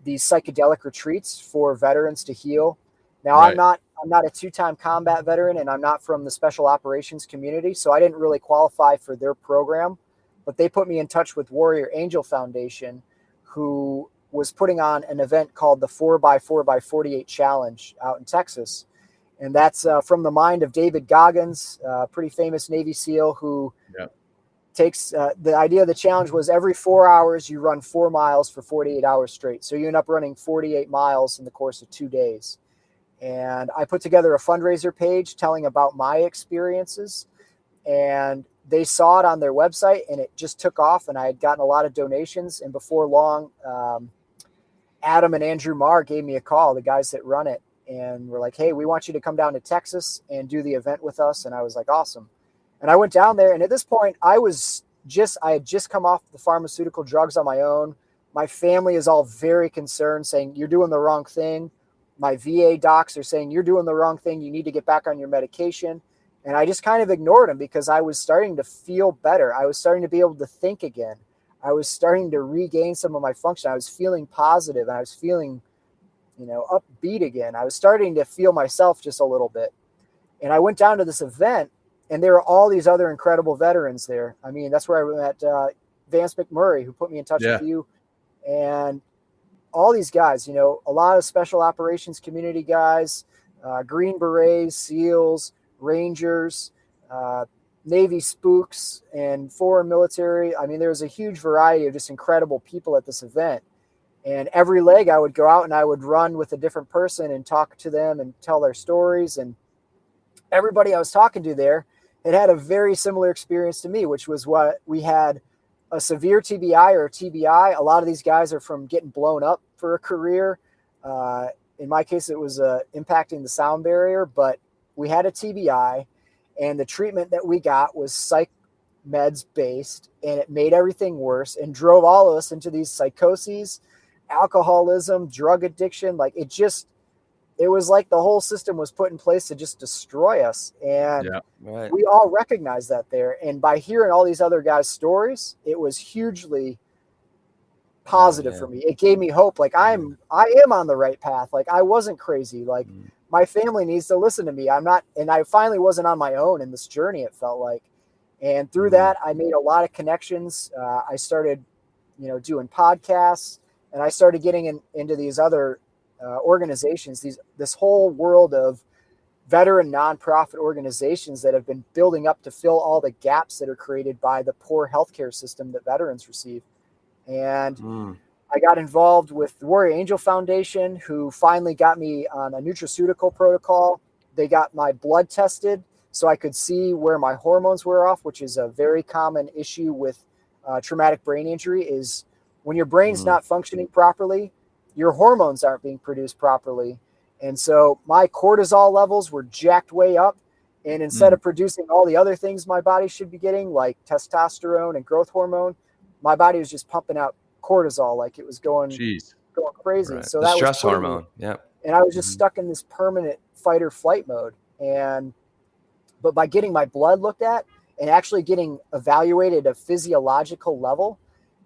these psychedelic retreats for veterans to heal. Now, I'm not a 2-time combat veteran, and I'm not from the special operations community, so I didn't really qualify for their program. But they put me in touch with Warrior Angel Foundation, who was putting on an event called the 4x4x48 Challenge out in Texas. And that's from the mind of David Goggins, a pretty famous Navy SEAL who takes the idea of the challenge was every 4 hours you run 4 miles for 48 hours straight. So you end up running 48 miles in the course of 2 days. And I put together a fundraiser page telling about my experiences, and they saw it on their website and it just took off, and I had gotten a lot of donations. And before long, Adam and Andrew Marr gave me a call, the guys that run it, and were like, hey, we want you to come down to Texas and do the event with us. And I was like, awesome. And I went down there, and at this point I had just come off the pharmaceutical drugs on my own. My family is all very concerned, saying, you're doing the wrong thing. My VA docs are saying, you're doing the wrong thing. You need to get back on your medication. And I just kind of ignored them because I was starting to feel better. I was starting to be able to think again. I was starting to regain some of my function. I was feeling positive, and I was feeling, upbeat again. I was starting to feel myself just a little bit. And I went down to this event, and there were all these other incredible veterans there. I mean, that's where I met Vance McMurray, who put me in touch with you. And all these guys, a lot of special operations community guys, Green Berets, SEALs, Rangers, Navy spooks, and foreign military. I mean, there was a huge variety of just incredible people at this event. And every leg I would go out and I would run with a different person and talk to them and tell their stories. And everybody I was talking to there had a very similar experience to me, which was what we had a severe TBI or a TBI. A lot of these guys are from getting blown up for a career. In my case, it was impacting the sound barrier, but we had a TBI, and the treatment that we got was psych meds based, and it made everything worse and drove all of us into these psychoses, alcoholism, drug addiction. Like it was like the whole system was put in place to just destroy us. And we all recognized that there. And by hearing all these other guys' stories, it was hugely positive for me. It gave me hope. Like I am on the right path. Like I wasn't crazy. Like my family needs to listen to me. I'm not, and I finally wasn't on my own in this journey, it felt like. And through that, I made a lot of connections. I started, doing podcasts, and I started getting into these other organizations, this whole world of veteran nonprofit organizations that have been building up to fill all the gaps that are created by the poor healthcare system that veterans receive. And I got involved with the Warrior Angel Foundation, who finally got me on a nutraceutical protocol. They got my blood tested so I could see where my hormones were off, which is a very common issue with traumatic brain injury, is when your brain's not functioning properly, your hormones aren't being produced properly. And so my cortisol levels were jacked way up. And instead of producing all the other things my body should be getting, like testosterone and growth hormone, my body was just pumping out cortisol like it was going crazy. Right. So the that stress was hormone. Yeah. And I was just stuck in this permanent fight or flight mode. But by getting my blood looked at and actually getting evaluated at a physiological level,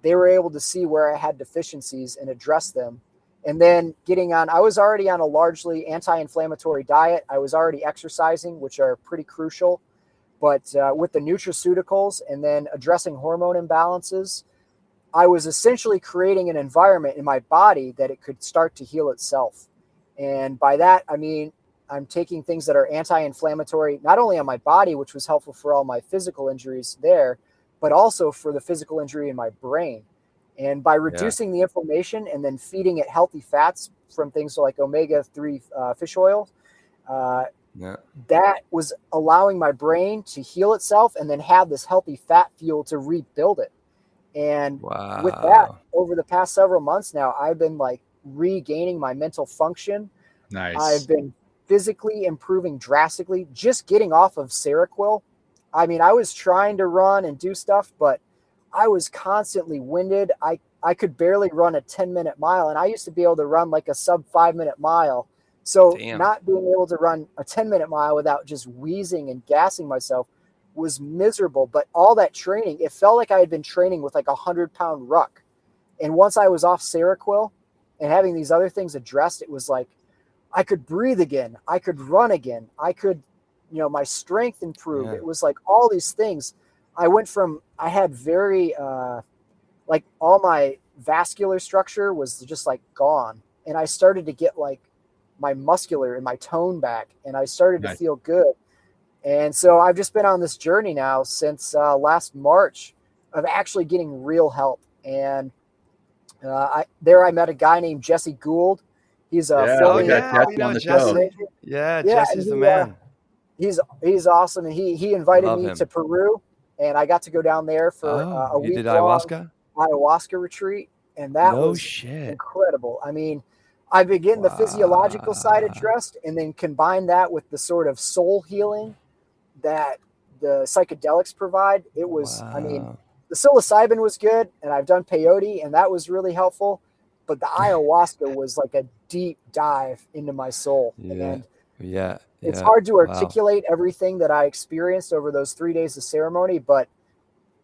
they were able to see where I had deficiencies and address them. And then I was already on a largely anti-inflammatory diet. I was already exercising, which are pretty crucial. But with the nutraceuticals and then addressing hormone imbalances, I was essentially creating an environment in my body that it could start to heal itself. And by that, I mean, I'm taking things that are anti-inflammatory, not only on my body, which was helpful for all my physical injuries there, but also for the physical injury in my brain. And by reducing the inflammation and then feeding it healthy fats from things like omega-3 fish oil, that was allowing my brain to heal itself and then have this healthy fat fuel to rebuild it. And with that, over the past several months now, I've been like regaining my mental function. Nice. I've been physically improving drastically, just getting off of Seroquel. I mean, I was trying to run and do stuff, but I was constantly winded. I could barely run a 10-minute mile, and I used to be able to run like a sub 5-minute mile. So not being able to run a 10-minute mile without just wheezing and gassing myself was miserable. But all that training, it felt like I had been training with like 100-pound ruck. And once I was off Seroquel and having these other things addressed, it was like I could breathe again. I could run again. I could, my strength improved. It was like all these things. I had very, like all my vascular structure was just like gone. And I started to get like my muscular and my tone back, and I started to feel good. And so I've just been on this journey now since last March of actually getting real help. And I met a guy named Jesse Gould. He's a Jesse on the show. Jesse's the man. He's awesome, and he invited me to Peru, and I got to go down there for a week. You did ayahuasca retreat, and that was incredible. I mean, I've been getting the physiological side addressed, and then combine that with the sort of soul healing that the psychedelics provide. It was, I mean, the psilocybin was good, and I've done peyote, and that was really helpful. But the ayahuasca was like a deep dive into my soul. And it's hard to articulate everything that I experienced over those 3 days of ceremony, but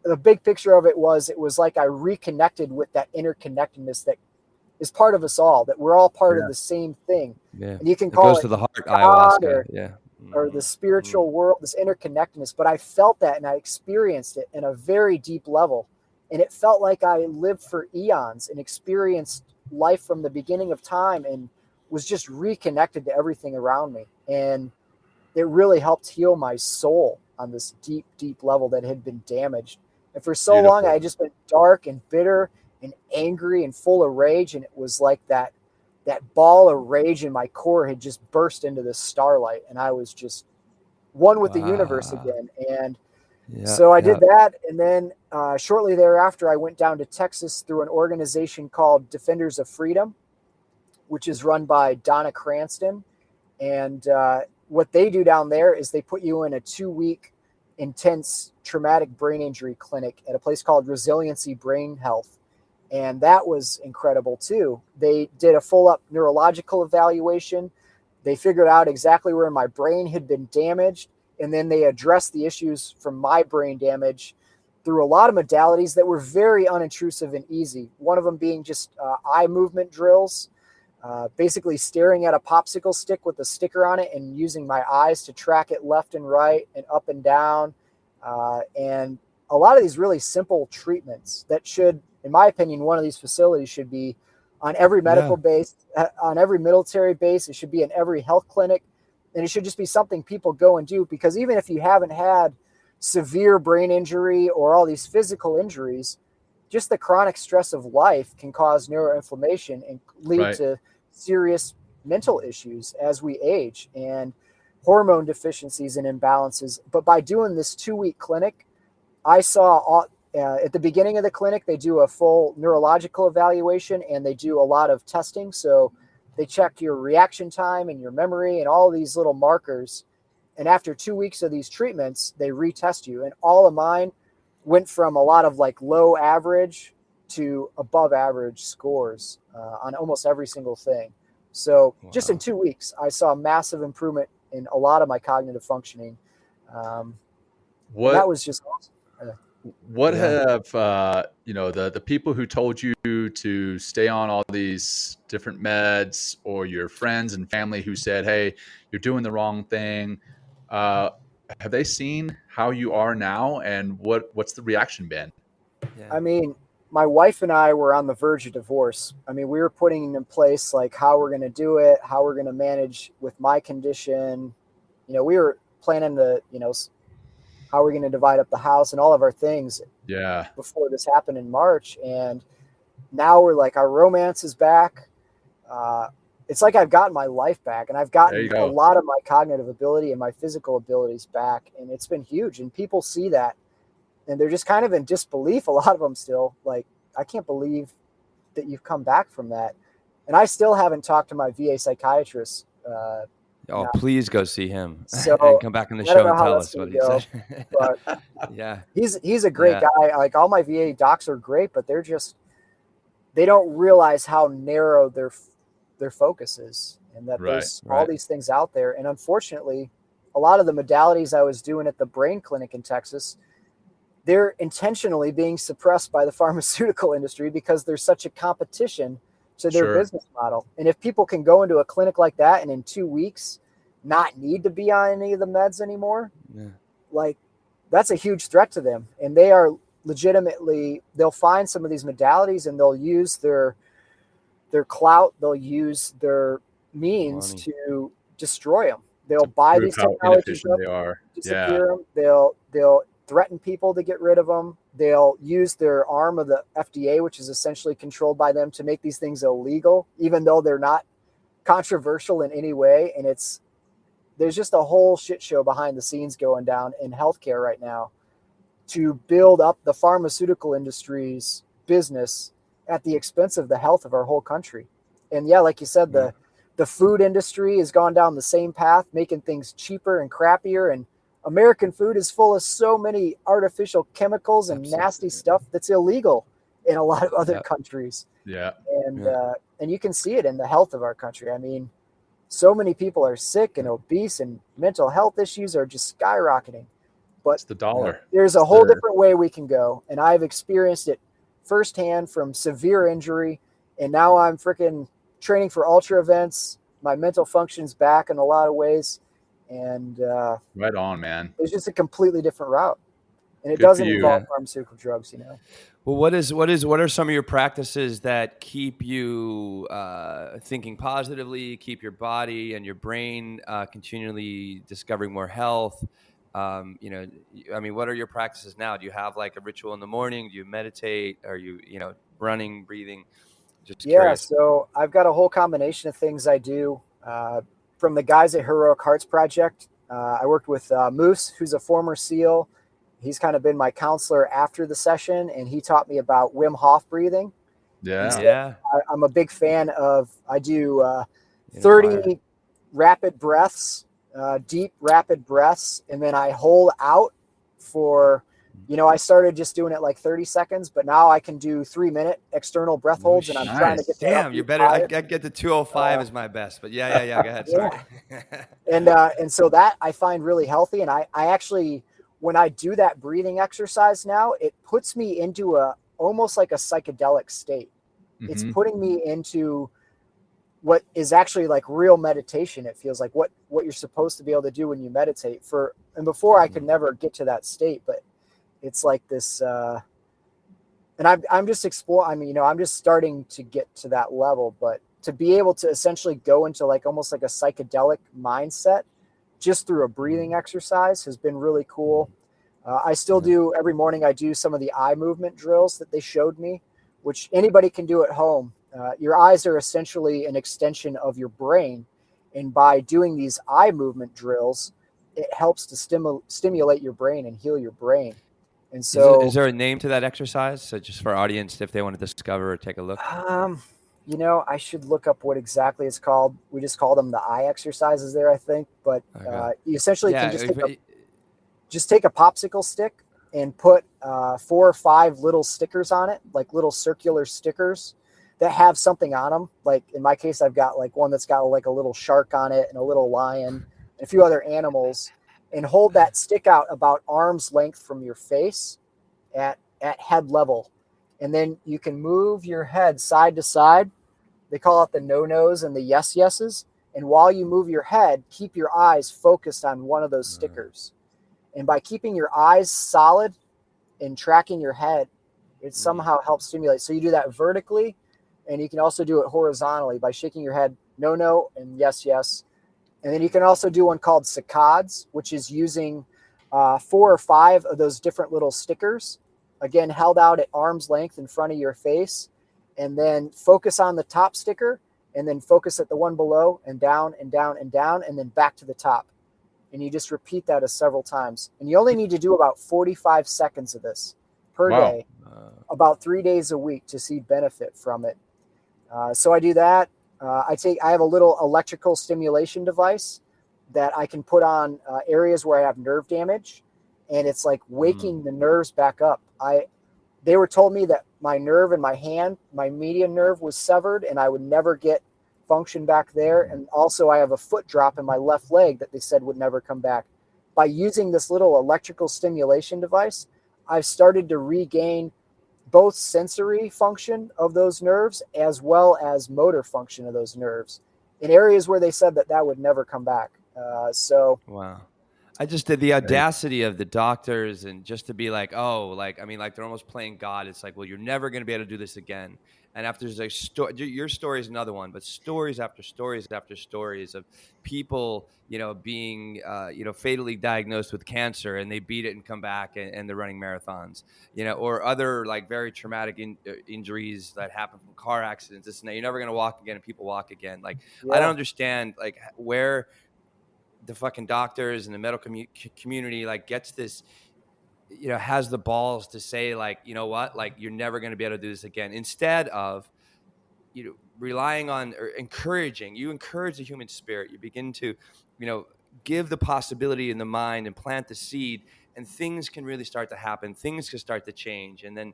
the big picture of it was like I reconnected with that interconnectedness that is part of us all, that we're all part of the same thing. And you can call it to the heart, ayahuasca. Or the spiritual world, this interconnectedness. But I felt that, and I experienced it in a very deep level. And it felt like I lived for eons and experienced life from the beginning of time and was just reconnected to everything around me. And it really helped heal my soul on this deep, deep level that had been damaged. And for so long, I had just been dark and bitter and angry and full of rage. And it was like that ball of rage in my core had just burst into this starlight. And I was just one with the universe again. And so I did that. And then shortly thereafter, I went down to Texas through an organization called Defenders of Freedom, which is run by Donna Cranston. And what they do down there is they put you in a 2-week intense traumatic brain injury clinic at a place called Resiliency Brain Health. And that was incredible too. They did a full up neurological evaluation. They figured out exactly where my brain had been damaged. And then they addressed the issues from my brain damage through a lot of modalities that were very unintrusive and easy. One of them being just eye movement drills. basically staring at a popsicle stick with a sticker on it and using my eyes to track it left and right and up and down. And a lot of these really simple treatments that should, in my opinion, one of these facilities should be on every medical base, on every military base. It should be in every health clinic. And it should just be something people go and do, because even if you haven't had severe brain injury or all these physical injuries, just the chronic stress of life can cause neuroinflammation and lead to serious mental issues as we age, and hormone deficiencies and imbalances. But by doing this 2-week clinic, I saw at the beginning of the clinic, they do a full neurological evaluation and they do a lot of testing. So they check your reaction time and your memory and all these little markers. And after 2 weeks of these treatments, they retest you. And all of mine went from a lot of like low average to above average scores on almost every single thing. So just in 2 weeks, I saw massive improvement in a lot of my cognitive functioning. That was just awesome. What have the people who told you to stay on all these different meds, or your friends and family who said, "Hey, you're doing the wrong thing"? Have they seen how you are now, and what's the reaction been? I mean, my wife and I were on the verge of divorce. I mean, we were putting in place like how we're going to do it, how we're going to manage with my condition. We were planning to, how we're going to divide up the house and all of our things before this happened in March. And now we're like, our romance is back. It's like I've gotten my life back, and I've gotten a lot of my cognitive ability and my physical abilities back. And it's been huge. And people see that and they're just kind of in disbelief. A lot of them still like, I can't believe that you've come back from that. And I still haven't talked to my VA psychiatrist. Please go see him. So and come back on the show and tell us what he said. But he's a great guy. Like, all my VA docs are great, but they don't realize how narrow their focus is, and that there's all these things out there. And unfortunately, a lot of the modalities I was doing at the brain clinic in Texas, they're intentionally being suppressed by the pharmaceutical industry because there's such a competition to their business model. And if people can go into a clinic like that and in 2 weeks not need to be on any of the meds anymore, like, that's a huge threat to them. And they are legitimately, they'll find some of these modalities and they'll use their clout, they'll use their means to destroy them. They'll buy these technologies up, disappear them. They'll threaten people to get rid of them. They'll use their arm of the FDA, which is essentially controlled by them, to make these things illegal, even though they're not controversial in any way. And there's just a whole shit show behind the scenes going down in healthcare right now to build up the pharmaceutical industry's business at the expense of the health of our whole country. And like you said, the food industry has gone down the same path, making things cheaper and crappier. And American food is full of so many artificial chemicals and nasty stuff that's illegal in a lot of other countries. And you can see it in the health of our country. I mean, so many people are sick and obese, and mental health issues are just skyrocketing. But it's the dollar. There's a whole different way we can go. And I've experienced it firsthand from severe injury. And now I'm freaking training for ultra events. My mental function's back in a lot of ways. And right on, man. It's just a completely different route. And it doesn't involve pharmaceutical drugs, Well, what are some of your practices that keep you thinking positively, keep your body and your brain continually discovering more health? I mean, what are your practices now? Do you have like a ritual in the morning? Do you meditate? Are you, running, breathing? Just curious. So I've got a whole combination of things I do. From the guys at Heroic Hearts Project, I worked with Moose, who's a former SEAL. He's kind of been my counselor after the session, and he taught me about Wim Hof breathing. I'm a big fan of, I do 30 rapid breaths, deep rapid breaths, and then I hold out for, I started just doing it like 30 seconds, but now I can do 3-minute external breath holds, and I'm trying to get to Damn, you're better. I get to 205 is my best, but go ahead. Sorry. And so that I find really healthy. And I actually, when I do that breathing exercise now, it puts me into almost like a psychedelic state. Mm-hmm. It's putting me into what is actually like real meditation. It feels like what you're supposed to be able to do when you meditate. And before I could never get to that state, but it's like this, and I'm just exploring. I mean, I'm just starting to get to that level, but to be able to essentially go into like almost like a psychedelic mindset just through a breathing exercise has been really cool. I still do every morning. I do some of the eye movement drills that they showed me, which anybody can do at home. Your eyes are essentially an extension of your brain. And by doing these eye movement drills, it helps to stimulate your brain and heal your brain. And so, is there a name to that exercise? So just for our audience, if they want to discover or take a look. I should look up what exactly it's called. We just call them the eye exercises there, I think. But you essentially can just take a popsicle stick and put 4 or 5 little stickers on it, like little circular stickers that have something on them. Like in my case, I've got like one that's got like a little shark on it and a little lion and a few other animals, and hold that stick out about arm's length from your face at head level. And then you can move your head side to side. They call it the no-nos and the yes-yeses. And while you move your head, keep your eyes focused on one of those stickers. And by keeping your eyes solid and tracking your head, it somehow helps stimulate. So you do that vertically, and you can also do it horizontally by shaking your head no and yes. And then you can also do one called saccades, which is using 4 or 5 of those different little stickers, again, held out at arm's length in front of your face, and then focus on the top sticker, and then focus at the one below, and down and down and down, and then back to the top. And you just repeat that several times. And you only need to do about 45 seconds of this per day, about 3 days a week to see benefit from it. So I do that. I have a little electrical stimulation device that I can put on areas where I have nerve damage, and it's like waking the nerves back up. They were told me that my nerve in my hand, my median nerve, was severed, and I would never get function back there. And also I have a foot drop in my left leg that they said would never come back. By using this little electrical stimulation device, I've started to regain both sensory function of those nerves as well as motor function of those nerves in areas where they said that would never come back. Wow. I just did the audacity of the doctors, and just to be like, they're almost playing God. It's like, well, you're never going to be able to do this again. And after there's like your story is another one, but stories after stories after stories of people, being, fatally diagnosed with cancer, and they beat it and come back and they're running marathons, or other like very traumatic injuries that happen from car accidents. This and that. You're never going to walk again, and people walk again. Like, I don't understand like where the fucking doctors and the medical community like gets this, has the balls to say like, you know what, like you're never going to be able to do this again, instead of, relying on or encouraging. You encourage the human spirit. You begin to, give the possibility in the mind and plant the seed, and things can really start to happen. Things can start to change. And then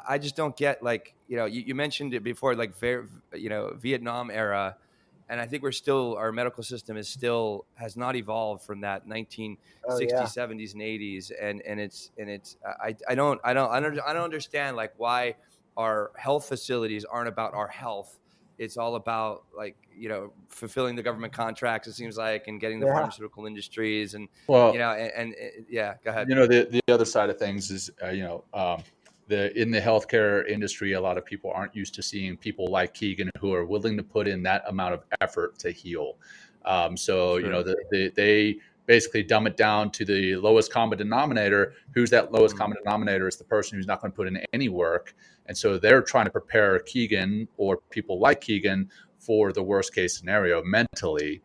I just don't get like, you mentioned it before, like, Vietnam era. And I think our medical system has not evolved from that 1960s, 70s, and 80s. And I don't understand like why our health facilities aren't about our health. It's all about like, fulfilling the government contracts, it seems like, and getting the pharmaceutical industries and, go ahead. The other side of things is, in the healthcare industry, a lot of people aren't used to seeing people like Kegan who are willing to put in that amount of effort to heal. They basically dumb it down to the lowest common denominator. Who's that lowest common denominator? Is the person who's not going to put in any work. And so they're trying to prepare Kegan or people like Kegan for the worst case scenario mentally.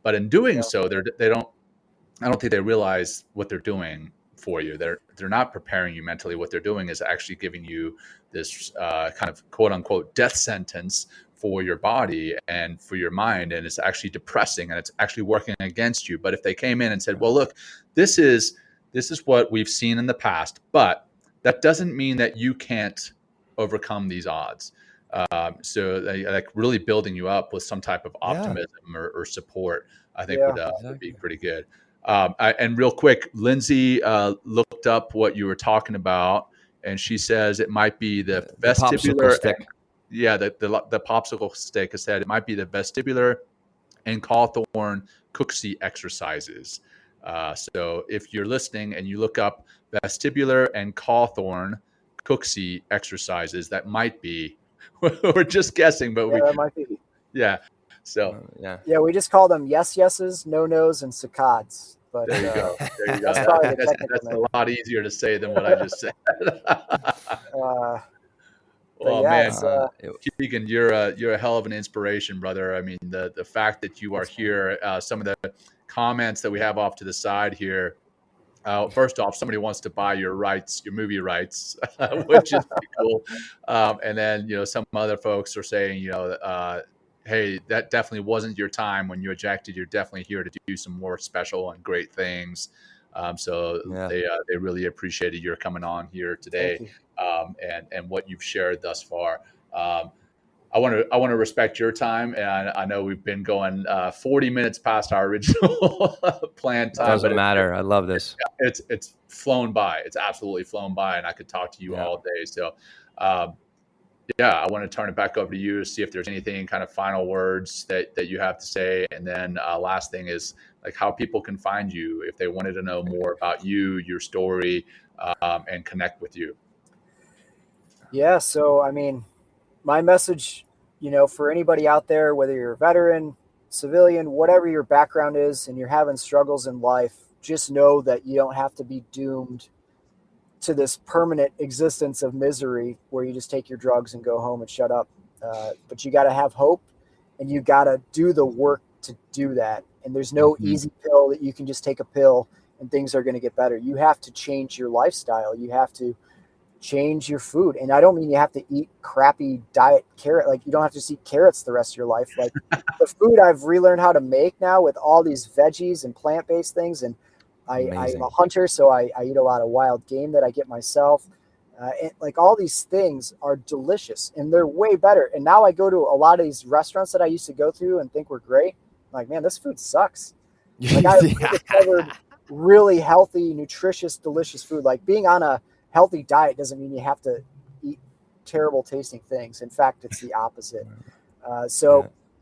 But in doing so, I don't think they realize what they're doing for you. They're not preparing you mentally. What they're doing is actually giving you this kind of quote unquote death sentence for your body and for your mind, and it's actually depressing and it's actually working against you. But if they came in and said, well, look, this is what we've seen in the past, but that doesn't mean that you can't overcome these odds. So like really building you up with some type of optimism or support, I think would be pretty good. And real quick, Lindsay looked up what you were talking about, and she says it might be the vestibular. the popsicle stick has said it might be the vestibular and Cawthorn Cooksey exercises. So if you're listening and you look up vestibular and Cawthorn Cooksey exercises, that might be, we're just guessing, but that might be. Yeah. So yeah, we just call them yeses, no-nos, and saccades. But there you go. There you go. That's a lot easier to say than what I just said. Well, yeah, man, Kegan, you're a hell of an inspiration, brother. I mean, the fact that you are here, some of the comments that we have off to the side here. First off, somebody wants to buy your movie rights, which is pretty cool. And then, some other folks are saying, hey, that definitely wasn't your time when you ejected. You're definitely here to do some more special and great things. They really appreciated your coming on here today, and what you've shared thus far. I want to respect your time, and I know we've been going 40 minutes past our original planned time. Doesn't matter. I love this. It's flown by. It's absolutely flown by, and I could talk to you all day. So, I want to turn it back over to you to see if there's anything kind of final words that you have to say, and then last thing is like how people can find you if they wanted to know more about you, your story, and connect with you. Yeah. So, I mean, my message, for anybody out there, whether you're a veteran, civilian, whatever your background is, and you're having struggles in life, just know that you don't have to be doomed to this permanent existence of misery where you just take your drugs and go home and shut up. But you got to have hope, and you got to do the work to do that. And there's no easy pill that you can just take a pill and things are going to get better. You have to change your lifestyle. You have to change your food. And I don't mean you have to eat crappy diet carrot. Like, you don't have to just eat carrots the rest of your life. Like, the food I've relearned how to make now with all these veggies and plant-based things. And I'm a hunter, so I eat a lot of wild game that I get myself. And like, all these things are delicious and they're way better. And now I go to a lot of these restaurants that I used to go through and think were great. I'm like, man, this food sucks. Like, I discovered really healthy, nutritious, delicious food. Like, being on a healthy diet doesn't mean you have to eat terrible tasting things. In fact, it's the opposite.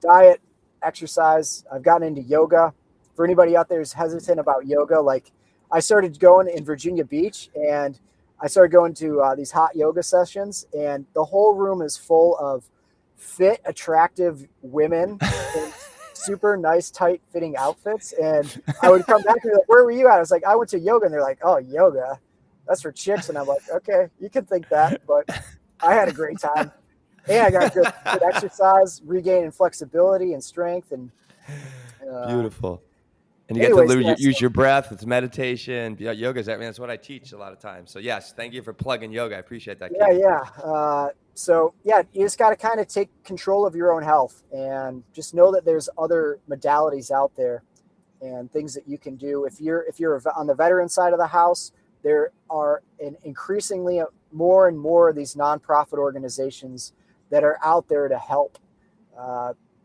Diet, exercise. I've gotten into yoga. For anybody out there who's hesitant about yoga, like, I started going in Virginia Beach, and I started going to these hot yoga sessions, and the whole room is full of fit, attractive women in super nice, tight fitting outfits. And I would come back and be like, where were you at? I was like, I went to yoga. And they're like, oh, yoga, that's for chicks. And I'm like, okay, you can think that, but I had a great time. And I got good exercise, regaining flexibility and strength. And beautiful. And you get to use your breath. It's meditation. Yoga, that's what I teach a lot of times. So yes, thank you for plugging yoga. I appreciate that. You just got to kind of take control of your own health, and just know that there's other modalities out there and things that you can do. If you're on the veteran side of the house, there are increasingly more and more of these nonprofit organizations that are out there to help.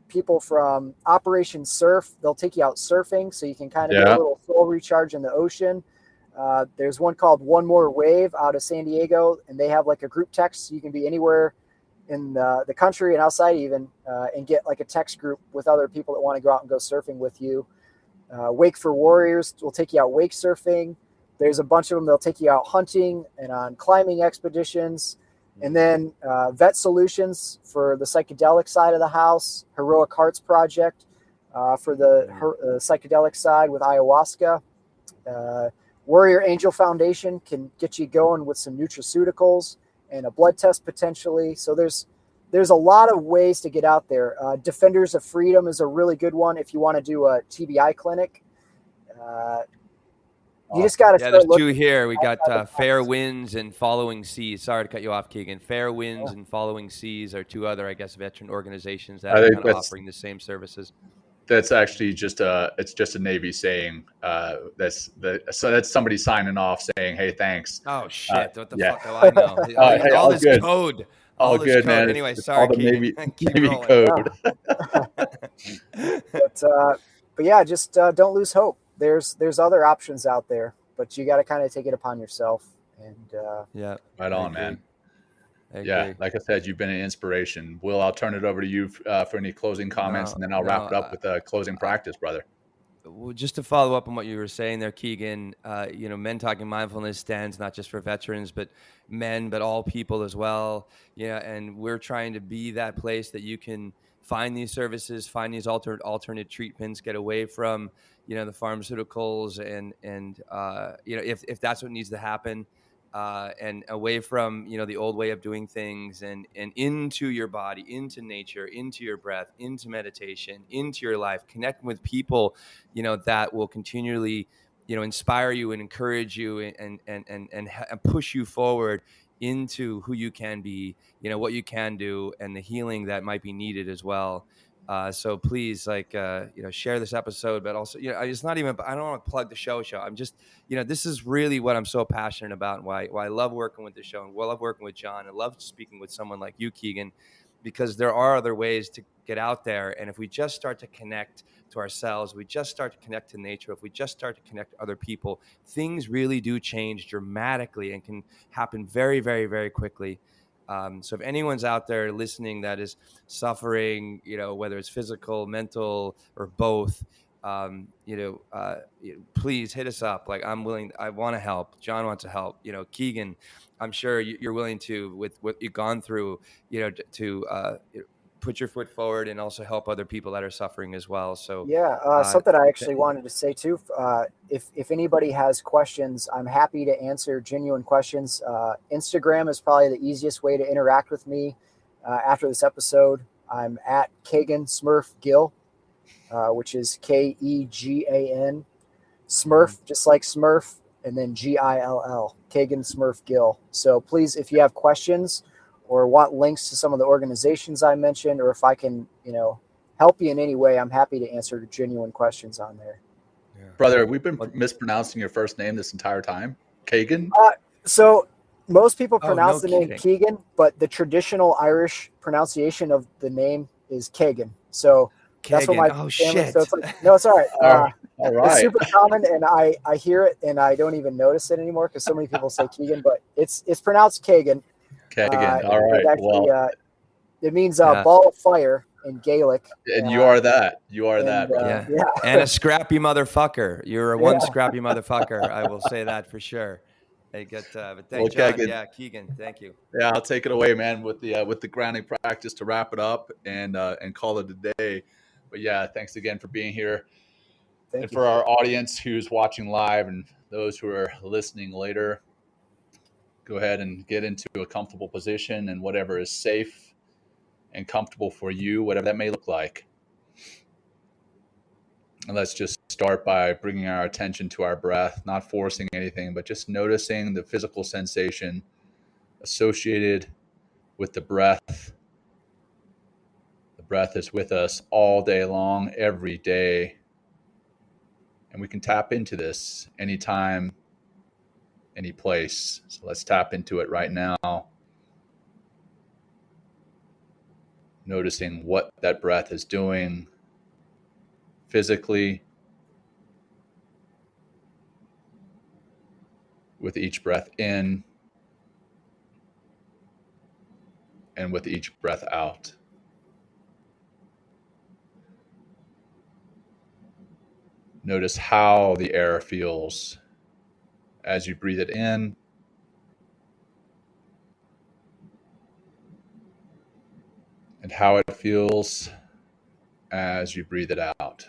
People from Operation SMurF, they'll take you out surfing so you can kind of get a little soul recharge in the ocean. There's one called One More Wave out of San Diego, and they have like a group text. So you can be anywhere in the country and outside even, and get like a text group with other people that want to go out and go surfing with you. Wake for Warriors will take you out wake surfing. There's a bunch of them. They'll take you out hunting and on climbing expeditions. And then Vet Solutions for the psychedelic side of the house, Heroic Hearts Project for the psychedelic side with ayahuasca. Warrior Angel Foundation can get you going with some nutraceuticals and a blood test potentially. So there's a lot of ways to get out there. Defenders of Freedom is a really good one if you want to do a TBI clinic. You just got to start there's looking. Two here. We got Fair Winds and Following Seas. Sorry to cut you off, Kegan. Fair Winds and Following Seas are two other, I guess, veteran organizations that are kind of offering the same services. That's actually just a Navy saying. That's somebody signing off saying, "Hey, thanks." Oh shit! What the fuck do I know? Hey, all this good. Code. All this good, code. Man. Anyway, it's sorry, all the Kegan. Navy code. But yeah, just don't lose hope. There's other options out there, but you got to kind of take it upon yourself. And right on, man. I Yeah, agree. like I said, you've been an inspiration. Will, I'll turn it over to you for any closing comments, No, and then I'll wrap it up with a closing practice, brother. Well, just to follow up on what you were saying there, Kegan, Men Talking Mindfulness stands not just for veterans, but men, but all people as well. And we're trying to be that place that you can find these services, find these alternate treatments, get away from, the pharmaceuticals and if that's what needs to happen, and away from, the old way of doing things and into your body, into nature, into your breath, into meditation, into your life, connecting with people that will continually, inspire you and encourage you and push you forward into who you can be, what you can do, and the healing that might be needed as well. So please, share this episode, but also, it's not even, I don't want to plug the show. I'm just, this is really what I'm so passionate about and why I love working with the show and love working with John and love speaking with someone like you, Kegan, because there are other ways to get out there. And if we just start to connect to ourselves, we just start to connect to nature, if we just start to connect to other people, things really do change dramatically and can happen very, very, very quickly. So if anyone's out there listening that is suffering, whether it's physical, mental, or both, please hit us up. Like, I'm willing, I want to help. John wants to help. Kegan, I'm sure you're willing to, with what you've gone through, to put your foot forward and also help other people that are suffering as well. So yeah, something I actually wanted to say too. If anybody has questions, I'm happy to answer genuine questions. Instagram is probably the easiest way to interact with me. After this episode, I'm at Kegan SMurF Gill, which is Kegan SMurF, just like Smurf, and then Gill, Kegan SMurF Gill. So please, if you have questions or want links to some of the organizations I mentioned, or if I can, help you in any way, I'm happy to answer genuine questions on there. Yeah. Brother, we've been mispronouncing your first name this entire time. Kegan? So most people pronounce the name Kegan, but the traditional Irish pronunciation of the name is Kegan. So that's what my family. So it's like, no, it's all right. All right. It's super common, and I hear it, and I don't even notice it anymore because so many people say Kegan, but it's pronounced Kegan. Kegan. All right. Actually, it means ball of fire in Gaelic. And you are that. You are that, brother. Yeah. And a scrappy motherfucker. You're one scrappy motherfucker. I will say that for sure. Hey, but thank John. Kegan. Yeah, Kegan. Thank you. Yeah, I'll take it away, man, with the grounding practice to wrap it up and call it a day. But yeah, thanks again for being here. Thank you. For our audience who's watching live and those who are listening later, go ahead and get into a comfortable position and whatever is safe and comfortable for you, whatever that may look like. And let's just start by bringing our attention to our breath, not forcing anything, but just noticing the physical sensation associated with the breath. The breath is with us all day long, every day. And we can tap into this anytime, any place. So let's tap into it right now. Noticing what that breath is doing physically with each breath in and with each breath out. Notice how the air feels as you breathe it in and how it feels as you breathe it out.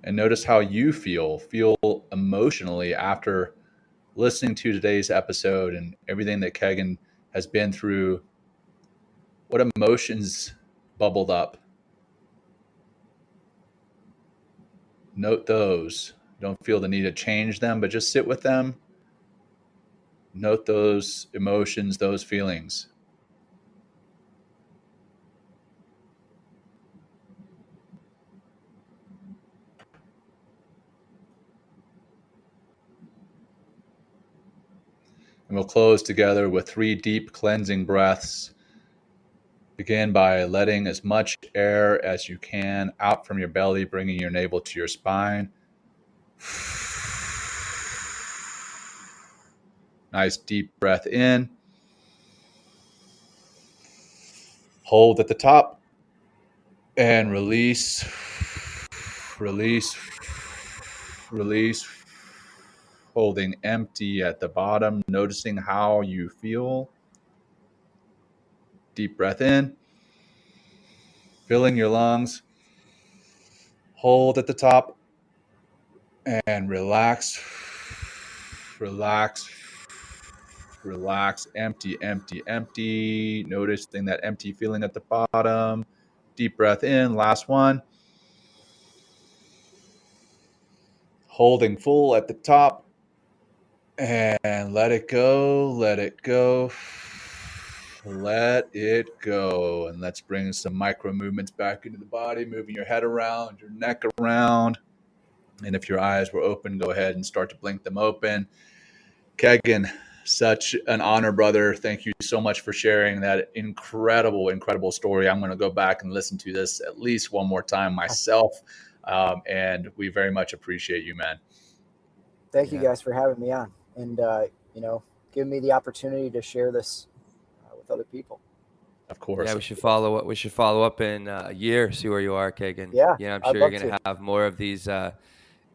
And notice how you feel emotionally after listening to today's episode and everything that Kegan has been through. What emotions bubbled up? Note those. Don't feel the need to change them, but just sit with them. Note those emotions, those feelings. And we'll close together with 3 deep cleansing breaths. Begin by letting as much air as you can out from your belly, bringing your navel to your spine. Nice deep breath in. Hold at the top and release, release, release. Holding empty at the bottom, noticing how you feel. Deep breath in, filling your lungs. Hold at the top and relax, relax, relax. Empty, empty, empty. Noticing that empty feeling at the bottom. Deep breath in, last one. Holding full at the top and let it go, let it go. Let it go. And let's bring some micro movements back into the body, moving your head around, your neck around. And if your eyes were open, go ahead and start to blink them open. Kegan, such an honor, brother. Thank you so much for sharing that incredible, incredible story. I'm going to go back and listen to this at least one more time myself. And we very much appreciate you, man. Thank you guys for having me on and, giving me the opportunity to share this with other people. Of course. Yeah, we should follow up. We should follow up in a year, see where you are, Kegan. Yeah, I'm sure you're going to have more of these,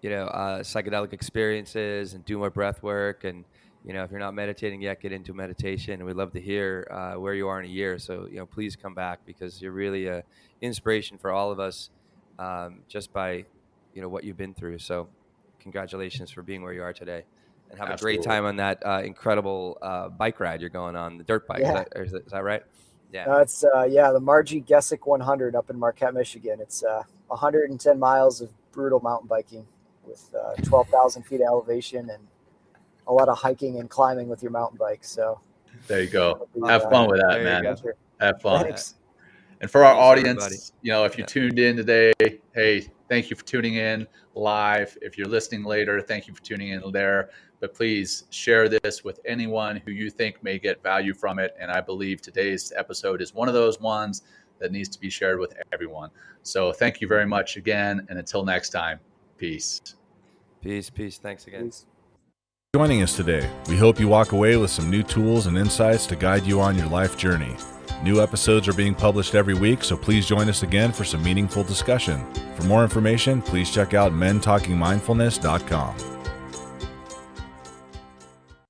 psychedelic experiences and do more breath work. And, if you're not meditating yet, get into meditation. And we'd love to hear where you are in a year. So, please come back because you're really an inspiration for all of us just by, what you've been through. So congratulations for being where you are today. And have a great time on that incredible bike ride you're going on, the dirt bike. Yeah. Is that right? Yeah. It's the Margie Gessick 100 up in Marquette, Michigan. It's 110 miles of brutal mountain biking with 12,000 feet of elevation and a lot of hiking and climbing with your mountain bike. So there you go. Have fun with that, man. Have fun. Thanks. And for our audience, if you tuned in today, hey, thank you for tuning in live. If you're listening later, thank you for tuning in there. But please share this with anyone who you think may get value from it. And I believe today's episode is one of those ones that needs to be shared with everyone. So thank you very much again. And until next time, peace. Peace. Thanks again. Peace. Joining us today. We hope you walk away with some new tools and insights to guide you on your life journey. New episodes are being published every week, so please join us again for some meaningful discussion. For more information, please check out mentalkingmindfulness.com.